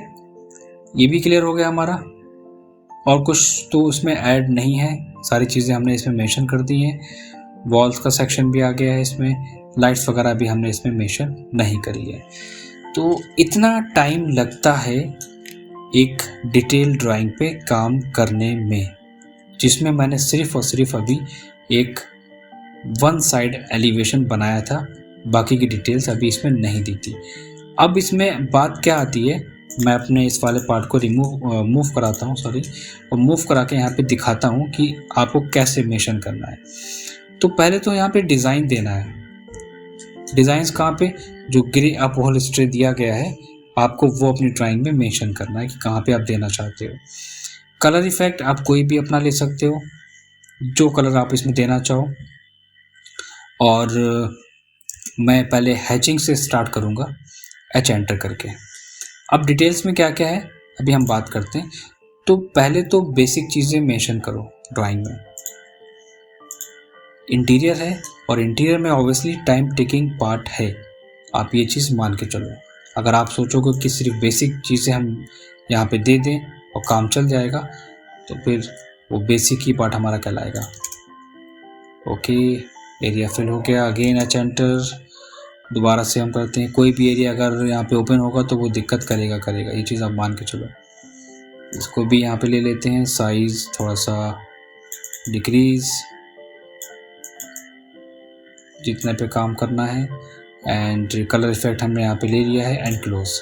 Speaker 1: ये भी क्लियर हो गया हमारा। और कुछ तो उसमें ऐड नहीं है, सारी चीज़ें हमने इसमें मेंशन कर दी हैं। वॉल्स का सेक्शन भी आ गया है इसमें, लाइट्स वगैरह भी हमने इसमें मेंशन नहीं करी है। तो इतना टाइम लगता है एक डिटेल ड्राइंग पे काम करने में, जिसमें मैंने सिर्फ और सिर्फ अभी एक 1 साइड एलिवेशन बनाया था, बाकी की डिटेल्स अभी इसमें नहीं दी थी। अब इसमें बात क्या आती है, मैं अपने इस वाले पार्ट को मूव कराता हूँ, और मूव करा के यहाँ पे दिखाता हूँ कि आपको कैसे मेंशन करना है। तो पहले तो यहाँ पे डिज़ाइन देना है। डिज़ाइंस कहाँ पे, जो ग्रे अपहोल स्ट्रे दिया गया है आपको वो अपनी ड्राइंग में मेंशन करना है कि कहाँ पे आप देना चाहते हो। कलर इफेक्ट आप कोई भी अपना ले सकते हो, जो कलर आप इसमें देना चाहो। और मैं पहले हैचिंग से स्टार्ट करूँगा, H एंटर करके। अब डिटेल्स में क्या क्या है अभी हम बात करते हैं। तो पहले तो बेसिक चीज़ें मेंशन करो ड्राइंग में। इंटीरियर है, और इंटीरियर में ऑब्वियसली टाइम टेकिंग पार्ट है, आप ये चीज़ मान के चलो। अगर आप सोचोगे कि सिर्फ बेसिक चीज़ें हम यहाँ पे दे दें और काम चल जाएगा, तो फिर वो बेसिक ही पार्ट हमारा कहलाएगा। ओके, एरिया फिल हो गया। अगेन H एंटर, दोबारा से हम करते हैं। कोई भी एरिया अगर यहाँ पे ओपन होगा तो वो दिक्कत करेगा, ये चीज़ आप मान के चलो। इसको भी यहाँ पे ले लेते हैं, साइज़ थोड़ा सा डिक्रीज़, जितने पे काम करना है। एंड कलर इफेक्ट हमने यहाँ पे ले लिया है, एंड क्लोज।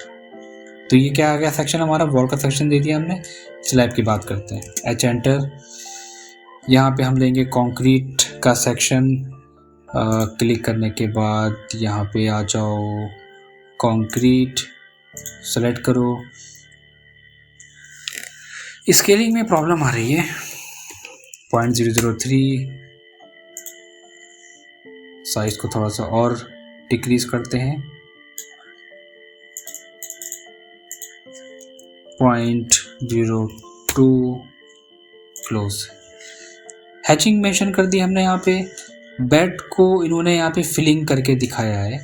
Speaker 1: तो ये क्या आ गया सेक्शन हमारा, वॉल का सेक्शन दे दिया हमने। स्लैब की बात करते हैं, H एंटर। यहाँ पे हम लेंगे कंक्रीट का सेक्शन। क्लिक करने के बाद यहाँ पे आ जाओ, कंक्रीट सेलेक्ट करो। स्केलिंग में प्रॉब्लम आ रही है, 0.003। साइज को थोड़ा सा और डिक्रीज करते हैं, 0.02। क्लोज। हैचिंग मेंशन कर दी हमने। यहाँ पे बेड को इन्होंने यहाँ पे फिलिंग करके दिखाया है।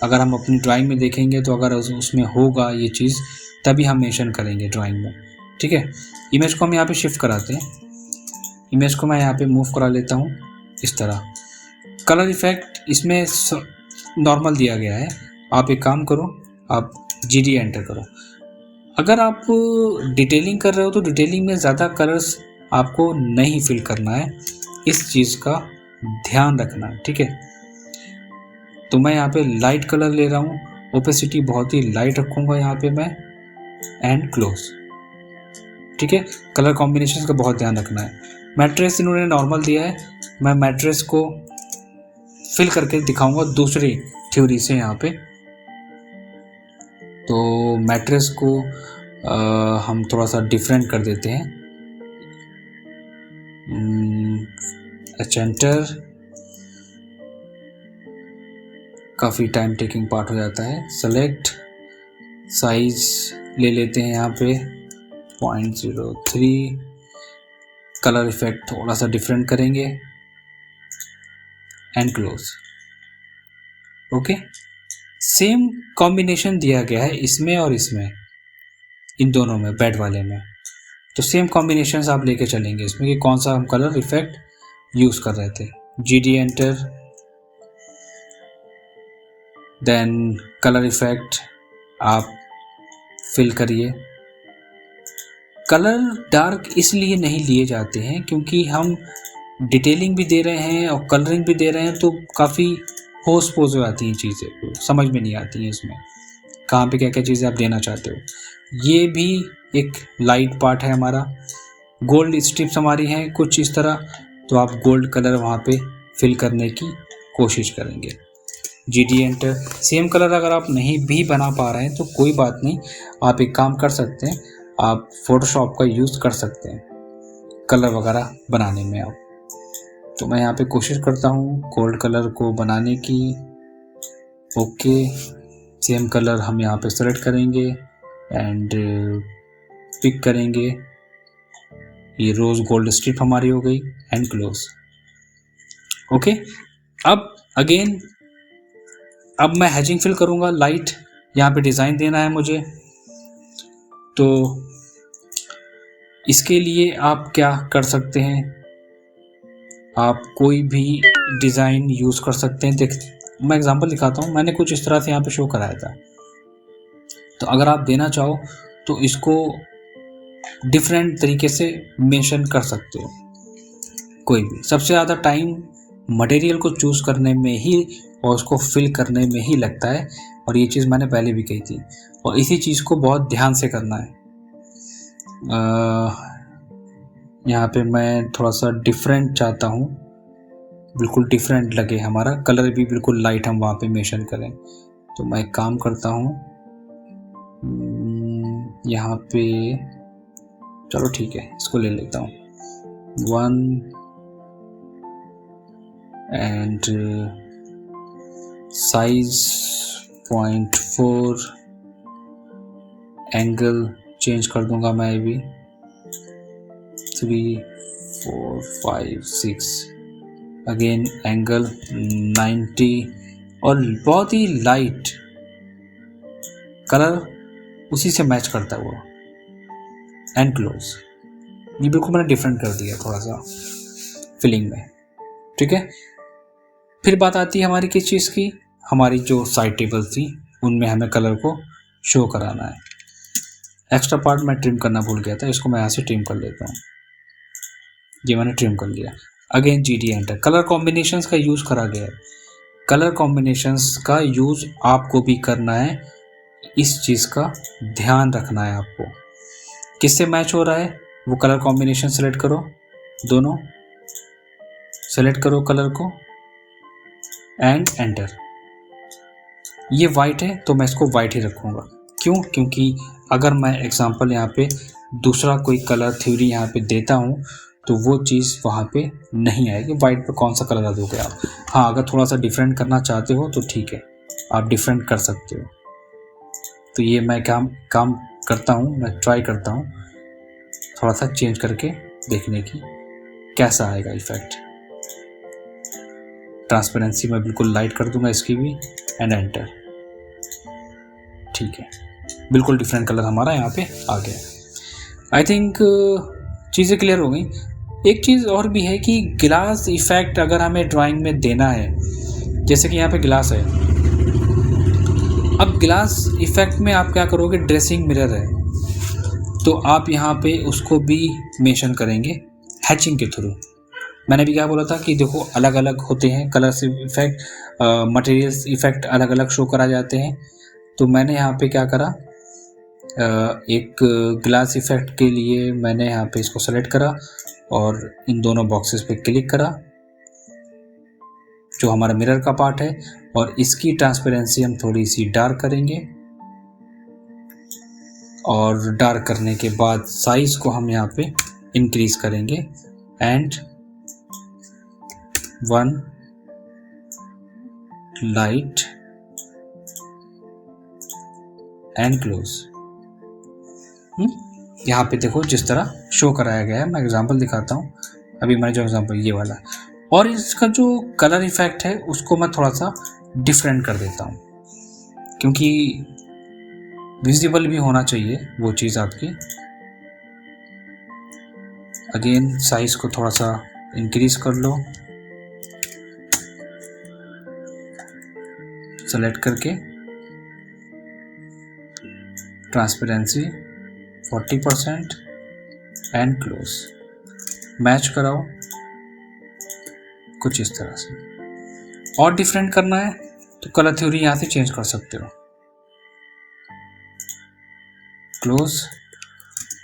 Speaker 1: अगर हम अपनी ड्राइंग में देखेंगे तो अगर उसमें होगा ये चीज़ तभी हम मेंशन करेंगे ड्राइंग में। ठीक है, इमेज को हम यहाँ पे शिफ्ट कराते हैं। इमेज को मैं यहाँ पे मूव करा लेता हूँ इस तरह। कलर इफेक्ट इसमें नॉर्मल दिया गया है। आप एक काम करो, आप GD एंटर करो। अगर आप डिटेलिंग कर रहे हो तो डिटेलिंग में ज़्यादा कलर्स आपको नहीं फिल करना है, इस चीज़ का ध्यान रखना है। ठीक है, तो मैं यहाँ पे लाइट कलर ले रहा हूँ, ओपेसिटी बहुत ही लाइट रखूँगा यहाँ पे मैं, एंड क्लोज। ठीक है, कलर कॉम्बिनेशन का बहुत ध्यान रखना है। मैट्रेस इन्होंने नॉर्मल दिया है, मैं मैट्रेस को फिल करके दिखाऊंगा दूसरी थ्योरी से यहाँ पे। तो मैट्रेस को हम थोड़ा सा डिफरेंट कर देते हैं। एंटर, काफ़ी टाइम टेकिंग पार्ट हो जाता है। सेलेक्ट, साइज ले लेते हैं यहाँ पे 0.03, कलर इफेक्ट थोड़ा सा डिफरेंट करेंगे and close. Okay, same combination दिया गया है इसमें और इसमें, इन दोनों में, बेड वाले में। तो सेम कॉम्बिनेशंस आप लेके चलेंगे इसमें कि कौन सा हम कलर इफेक्ट यूज़ कर रहे थे। GD enter, then colour effect आप फिल करिए। कलर डार्क इसलिए नहीं लिए जाते हैं क्योंकि हम डिटेलिंग भी दे रहे हैं और कलरिंग भी दे रहे हैं, तो काफ़ी होस पोज हो जाती हैं चीज़ें, समझ में नहीं आती हैं इसमें कहाँ पे क्या क्या चीज़ें आप देना चाहते हो। ये भी एक लाइट पार्ट है हमारा। गोल्ड स्ट्रिप्स हमारी हैं कुछ इस तरह, तो आप गोल्ड कलर वहाँ पे फिल करने की कोशिश करेंगे। GD enter. सेम कलर अगर आप नहीं भी बना पा रहे हैं तो कोई बात नहीं, आप एक काम कर सकते हैं, आप फोटोशॉप का यूज़ कर सकते हैं कलर वगैरह बनाने में आप। तो मैं यहाँ पे कोशिश करता हूँ गोल्ड कलर को बनाने की। ओके, सेम कलर हम यहाँ पे सेलेक्ट करेंगे एंड पिक करेंगे। ये रोज़ गोल्ड स्ट्रिप हमारी हो गई एंड क्लोज। ओके, अब अगेन अब मैं हैचिंग फिल करूँगा। लाइट यहाँ पे डिज़ाइन देना है मुझे, तो इसके लिए आप क्या कर सकते हैं, आप कोई भी डिज़ाइन यूज़ कर सकते हैं। देख, मैं एग्जांपल दिखाता हूँ, मैंने कुछ इस तरह से यहाँ पे शो कराया था। तो अगर आप देना चाहो तो इसको डिफरेंट तरीके से मेंशन कर सकते हो कोई भी। सबसे ज़्यादा टाइम मटेरियल को चूज़ करने में ही और उसको फिल करने में ही लगता है, और ये चीज़ मैंने पहले भी कही थी, और इसी चीज़ को बहुत ध्यान से करना है। यहाँ पे मैं थोड़ा सा डिफरेंट चाहता हूँ, बिल्कुल डिफरेंट लगे, हमारा कलर भी बिल्कुल लाइट हम वहाँ पे मेंशन करें। तो मैं एक काम करता हूँ, यहाँ पे चलो ठीक है, इसको ले लेता हूँ 1 एंड साइज 0.4, एंगल चेंज कर दूंगा मैं भी 3, 4, 5, 6, अगेन एंगल 90, और बहुत ही लाइट कलर उसी से मैच करता है वो एंड क्लोज। ये बिल्कुल मैंने डिफरेंट कर दिया थोड़ा सा फिलिंग में, ठीक है। फिर बात आती है हमारी किस चीज़ की, हमारी जो साइड टेबल थी उनमें हमें कलर को शो कराना है। एक्स्ट्रा पार्ट मैं ट्रिम करना भूल गया था, इसको मैं यहाँ से ट्रिम कर लेता हूँ। ये मैंने ट्रिम कर लिया। Again GD enter. Colour combinations का यूज़ करा गया है। कलर कॉम्बिनेशंस का यूज़ आपको भी करना है, इस चीज़ का ध्यान रखना है आपको। किससे मैच हो रहा है वो कलर कॉम्बिनेशन सेलेक्ट करो, दोनों सेलेक्ट करो कलर को एंड एंटर। ये वाइट है तो मैं इसको वाइट ही रखूँगा। क्यों? क्योंकि अगर मैं एग्जांपल यहाँ पे दूसरा कोई कलर थ्योरी यहाँ पे देता हूँ तो वो चीज़ वहाँ पे नहीं आएगी। वाइट पे कौन सा कलर दोगे आप? हाँ, अगर थोड़ा सा डिफरेंट करना चाहते हो तो ठीक है, आप डिफरेंट कर सकते हो। तो ये मैं काम करता हूँ, मैं ट्राई करता हूँ थोड़ा सा चेंज करके देखने की कैसा आएगा इफेक्ट। ट्रांसपेरेंसी मैं बिल्कुल लाइट कर दूंगा इसकी भी एंड एंटर। ठीक है, बिल्कुल डिफरेंट कलर हमारा यहाँ पे आ गया। आई थिंक चीज़ें क्लियर हो गई। एक चीज़ और भी है कि ग्लास इफेक्ट अगर हमें ड्राइंग में देना है, जैसे कि यहाँ पे ग्लास है, अब ग्लास इफेक्ट में आप क्या करोगे, ड्रेसिंग मिरर है तो आप यहाँ पे उसको भी मेंशन करेंगे हैचिंग के थ्रू। मैंने भी क्या बोला था कि देखो अलग अलग होते हैं कलर्स इफेक्ट, मटेरियल्स इफेक्ट अलग अलग शो करा जाते हैं। तो मैंने यहाँ पे क्या करा, एक ग्लास इफेक्ट के लिए मैंने यहाँ पे इसको सेलेक्ट करा और इन दोनों बॉक्सेस पे क्लिक करा, जो हमारा मिरर का पार्ट है, और इसकी ट्रांसपेरेंसी हम थोड़ी सी डार्क करेंगे, और डार्क करने के बाद साइज को हम यहाँ पे इंक्रीज करेंगे एंड 1 लाइट एंड क्लोज। यहाँ पे देखो जिस तरह शो कराया गया है, मैं एग्जांपल दिखाता हूँ। अभी मैंने जो एग्जांपल ये वाला, और इसका जो कलर इफेक्ट है उसको मैं थोड़ा सा डिफरेंट कर देता हूँ, क्योंकि विजिबल भी होना चाहिए वो चीज़ आपकी। अगेन साइज को थोड़ा सा इंक्रीज कर लो, सेलेक्ट करके ट्रांसपेरेंसी 40% एंड क्लोज, मैच कराओ कुछ इस तरह से। और डिफरेंट करना है तो कलर थ्योरी यहाँ से चेंज कर सकते हो, क्लोज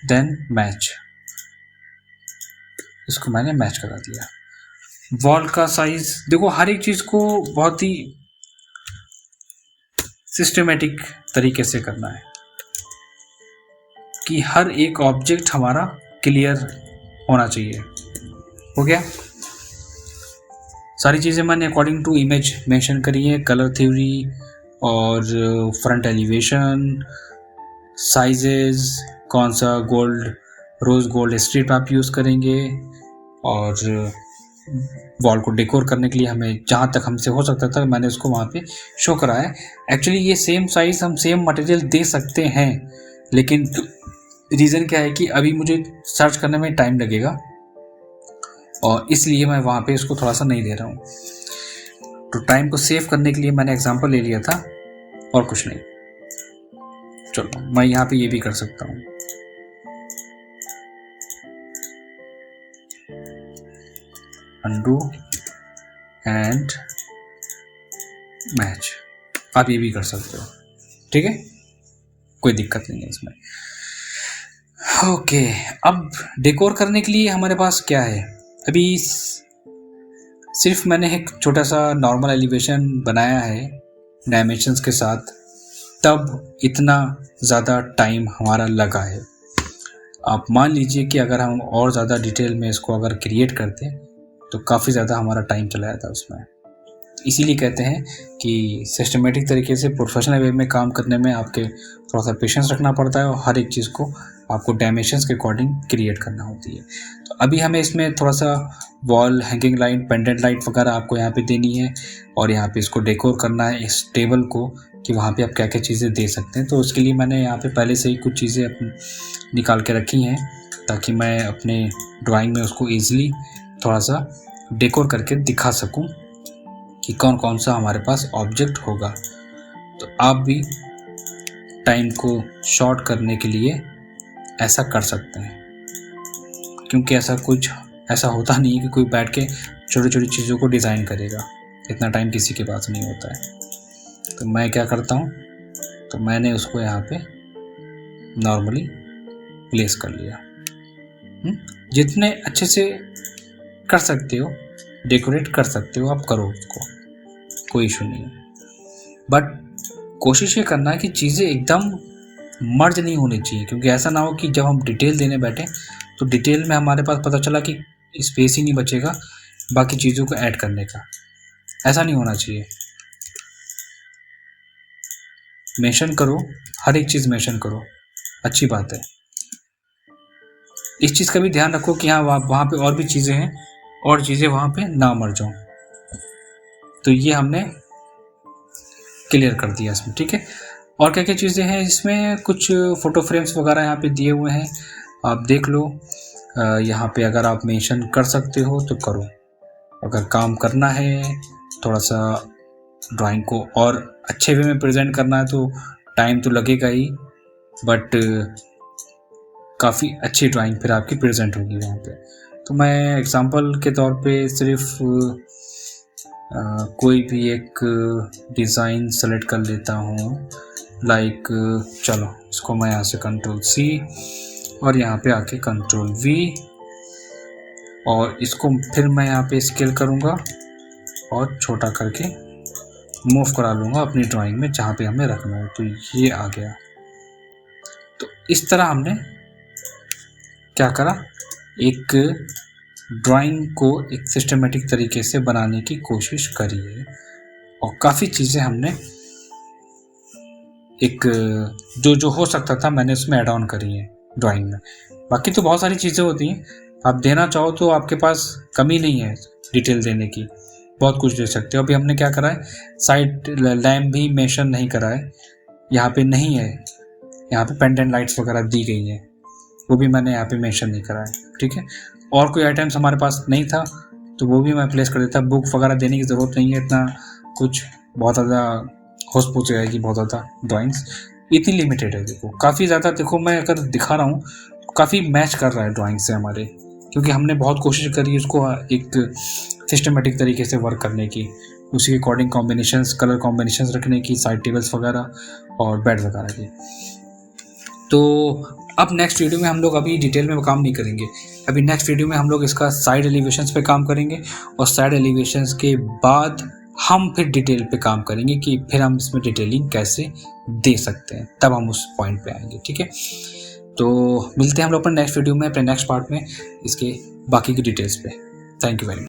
Speaker 1: देन मैच, इसको मैंने मैच करा दिया। वॉल का साइज देखो, हर एक चीज़ को बहुत ही सिस्टमेटिक तरीके से करना है कि हर एक ऑब्जेक्ट हमारा क्लियर होना चाहिए। हो गया, सारी चीज़ें मैंने अकॉर्डिंग टू इमेज मेंशन करी है, कलर थ्योरी और फ्रंट एलिवेशन, साइजेस, कौन सा गोल्ड रोज गोल्ड स्ट्रिप आप यूज़ करेंगे, और वॉल को डेकोर करने के लिए हमें जहाँ तक हमसे हो सकता था मैंने उसको वहाँ पे शो कराया है। एक्चुअली ये सेम साइज़ हम सेम मटेरियल दे सकते हैं, लेकिन रीज़न क्या है कि अभी मुझे सर्च करने में टाइम लगेगा और इसलिए मैं वहाँ पे इसको थोड़ा सा नहीं दे रहा हूँ। तो टाइम को सेव करने के लिए मैंने एग्जांपल ले लिया था और कुछ नहीं। चलो मैं यहाँ पे ये भी कर सकता हूँ, अनडू एंड मैच, आप ये भी कर सकते हो, ठीक है, कोई दिक्कत नहीं है इसमें। ओके, अब डेकोर करने के लिए हमारे पास क्या है, अभी सिर्फ मैंने एक छोटा सा नॉर्मल एलिवेशन बनाया है डायमेंशंस के साथ, तब इतना ज़्यादा टाइम हमारा लगा है। आप मान लीजिए कि अगर हम और ज़्यादा डिटेल में इसको अगर क्रिएट करते तो काफ़ी ज़्यादा हमारा टाइम चला जाता उसमें। इसीलिए कहते हैं कि सिस्टमेटिक तरीके से प्रोफेशनल वे में काम करने में आपके थोड़ा सा पेशेंस रखना पड़ता है और हर एक चीज़ को आपको डायमेंशंस के अकॉर्डिंग क्रिएट करना होती है। तो अभी हमें इसमें थोड़ा सा wall hanging light, pendant light वगैरह आपको यहाँ पे देनी है और यहाँ पे इसको डेकोर करना है इस टेबल को कि वहाँ पे आप क्या क्या चीज़ें दे सकते हैं। तो उसके लिए मैंने यहाँ पे पहले से ही कुछ चीज़ें निकाल के रखी हैं ताकि मैं अपने ड्राइंग में उसको ईज़िली थोड़ा सा डेकोर करके दिखा सकूं कि कौन कौन सा हमारे पास ऑब्जेक्ट होगा। तो आप भी टाइम को शॉर्ट करने के लिए ऐसा कर सकते हैं, क्योंकि ऐसा होता नहीं है कि कोई बैठ के छोटी छोटी चीज़ों को डिज़ाइन करेगा, इतना टाइम किसी के पास नहीं होता है। तो मैं क्या करता हूँ, तो मैंने उसको यहाँ पे नॉर्मली प्लेस कर लिया। जितने अच्छे से कर सकते हो, डेकोरेट कर सकते हो, आप करो उसको, कोई इशू नहीं है। बट कोशिश ये करना है कि चीज़ें एकदम मर्ज नहीं होनी चाहिए, क्योंकि ऐसा ना हो कि जब हम डिटेल देने बैठे तो डिटेल में हमारे पास पता चला कि स्पेस ही नहीं बचेगा बाकी चीज़ों को ऐड करने का। ऐसा नहीं होना चाहिए। मेंशन करो, हर एक चीज़ मेंशन करो, अच्छी बात है। इस चीज़ का भी ध्यान रखो कि हाँ वहाँ पे और भी चीज़ें हैं और चीज़ें वहाँ पे ना मर जाऊँ। तो ये हमने क्लियर कर दिया इसमें, ठीक है। और क्या क्या चीज़ें हैं इसमें, कुछ फ़ोटो फ्रेम्स वगैरह यहाँ पे दिए हुए हैं, आप देख लो। यहाँ पे अगर आप मेंशन कर सकते हो तो करो। अगर काम करना है, थोड़ा सा ड्राइंग को और अच्छे वे में प्रेजेंट करना है तो टाइम तो लगेगा ही, बट काफ़ी अच्छी ड्राइंग फिर आपकी प्रेजेंट होगी वहाँ पे। तो मैं एग्जांपल के तौर पे सिर्फ कोई भी एक डिज़ाइन सेलेक्ट कर लेता हूँ, लाइक चलो इसको मैं यहाँ से Ctrl C और यहाँ पे आके Ctrl V और इसको फिर मैं यहाँ पे स्केल करूँगा और छोटा करके मूव करा लूँगा अपनी ड्राइंग में जहाँ पे हमें रखना है। तो ये आ गया। तो इस तरह हमने क्या करा, एक ड्राइंग को एक सिस्टमेटिक तरीके से बनाने की कोशिश करी है और काफ़ी चीज़ें हमने एक जो हो सकता था मैंने उसमें ऐड ऑन करी है ड्राइंग में। बाकी तो बहुत सारी चीज़ें होती हैं, आप देना चाहो तो आपके पास कमी नहीं है डिटेल देने की, बहुत कुछ दे सकते हो। अभी हमने क्या करा है, साइड लैम्प भी मेंशन नहीं करा है, यहाँ पे नहीं है, यहाँ पे पेंडेंट लाइट्स वगैरह दी गई हैं, वो भी मैंने यहाँ पे मेंशन नहीं करा है, ठीक है। और कोई आइटम्स हमारे पास नहीं था तो वो भी मैं प्लेस कर देता। बुक वगैरह देने की ज़रूरत नहीं है, इतना कुछ बहुत ज़्यादा होश पूछ जाएगी, बहुत ज़्यादा ड्राइंग्स इतनी लिमिटेड है। देखो काफ़ी ज़्यादा, देखो मैं अगर दिखा रहा हूँ काफ़ी मैच कर रहा है ड्राइंग से हमारे, क्योंकि हमने बहुत कोशिश करी उसको एक सिस्टमेटिक तरीके से वर्क करने की, उसी के अकॉर्डिंग कॉम्बिनेशंस, कलर कॉम्बिनेशंस रखने की, साइड टेबल्स वगैरह और बेड वगैरह की। तो अब नेक्स्ट वीडियो में हम लोग अभी डिटेल में काम नहीं करेंगे, अभी नेक्स्ट वीडियो में हम लोग इसका साइड एलिवेशंस पे काम करेंगे और साइड एलिवेशंस के बाद हम फिर डिटेल पे काम करेंगे कि फिर हम इसमें डिटेलिंग कैसे दे सकते हैं, तब हम उस पॉइंट पे आएंगे, ठीक है। तो मिलते हैं हम लोग अपने नेक्स्ट वीडियो में, अपने नेक्स्ट पार्ट में इसके बाकी की डिटेल्स पे। Thank you very much.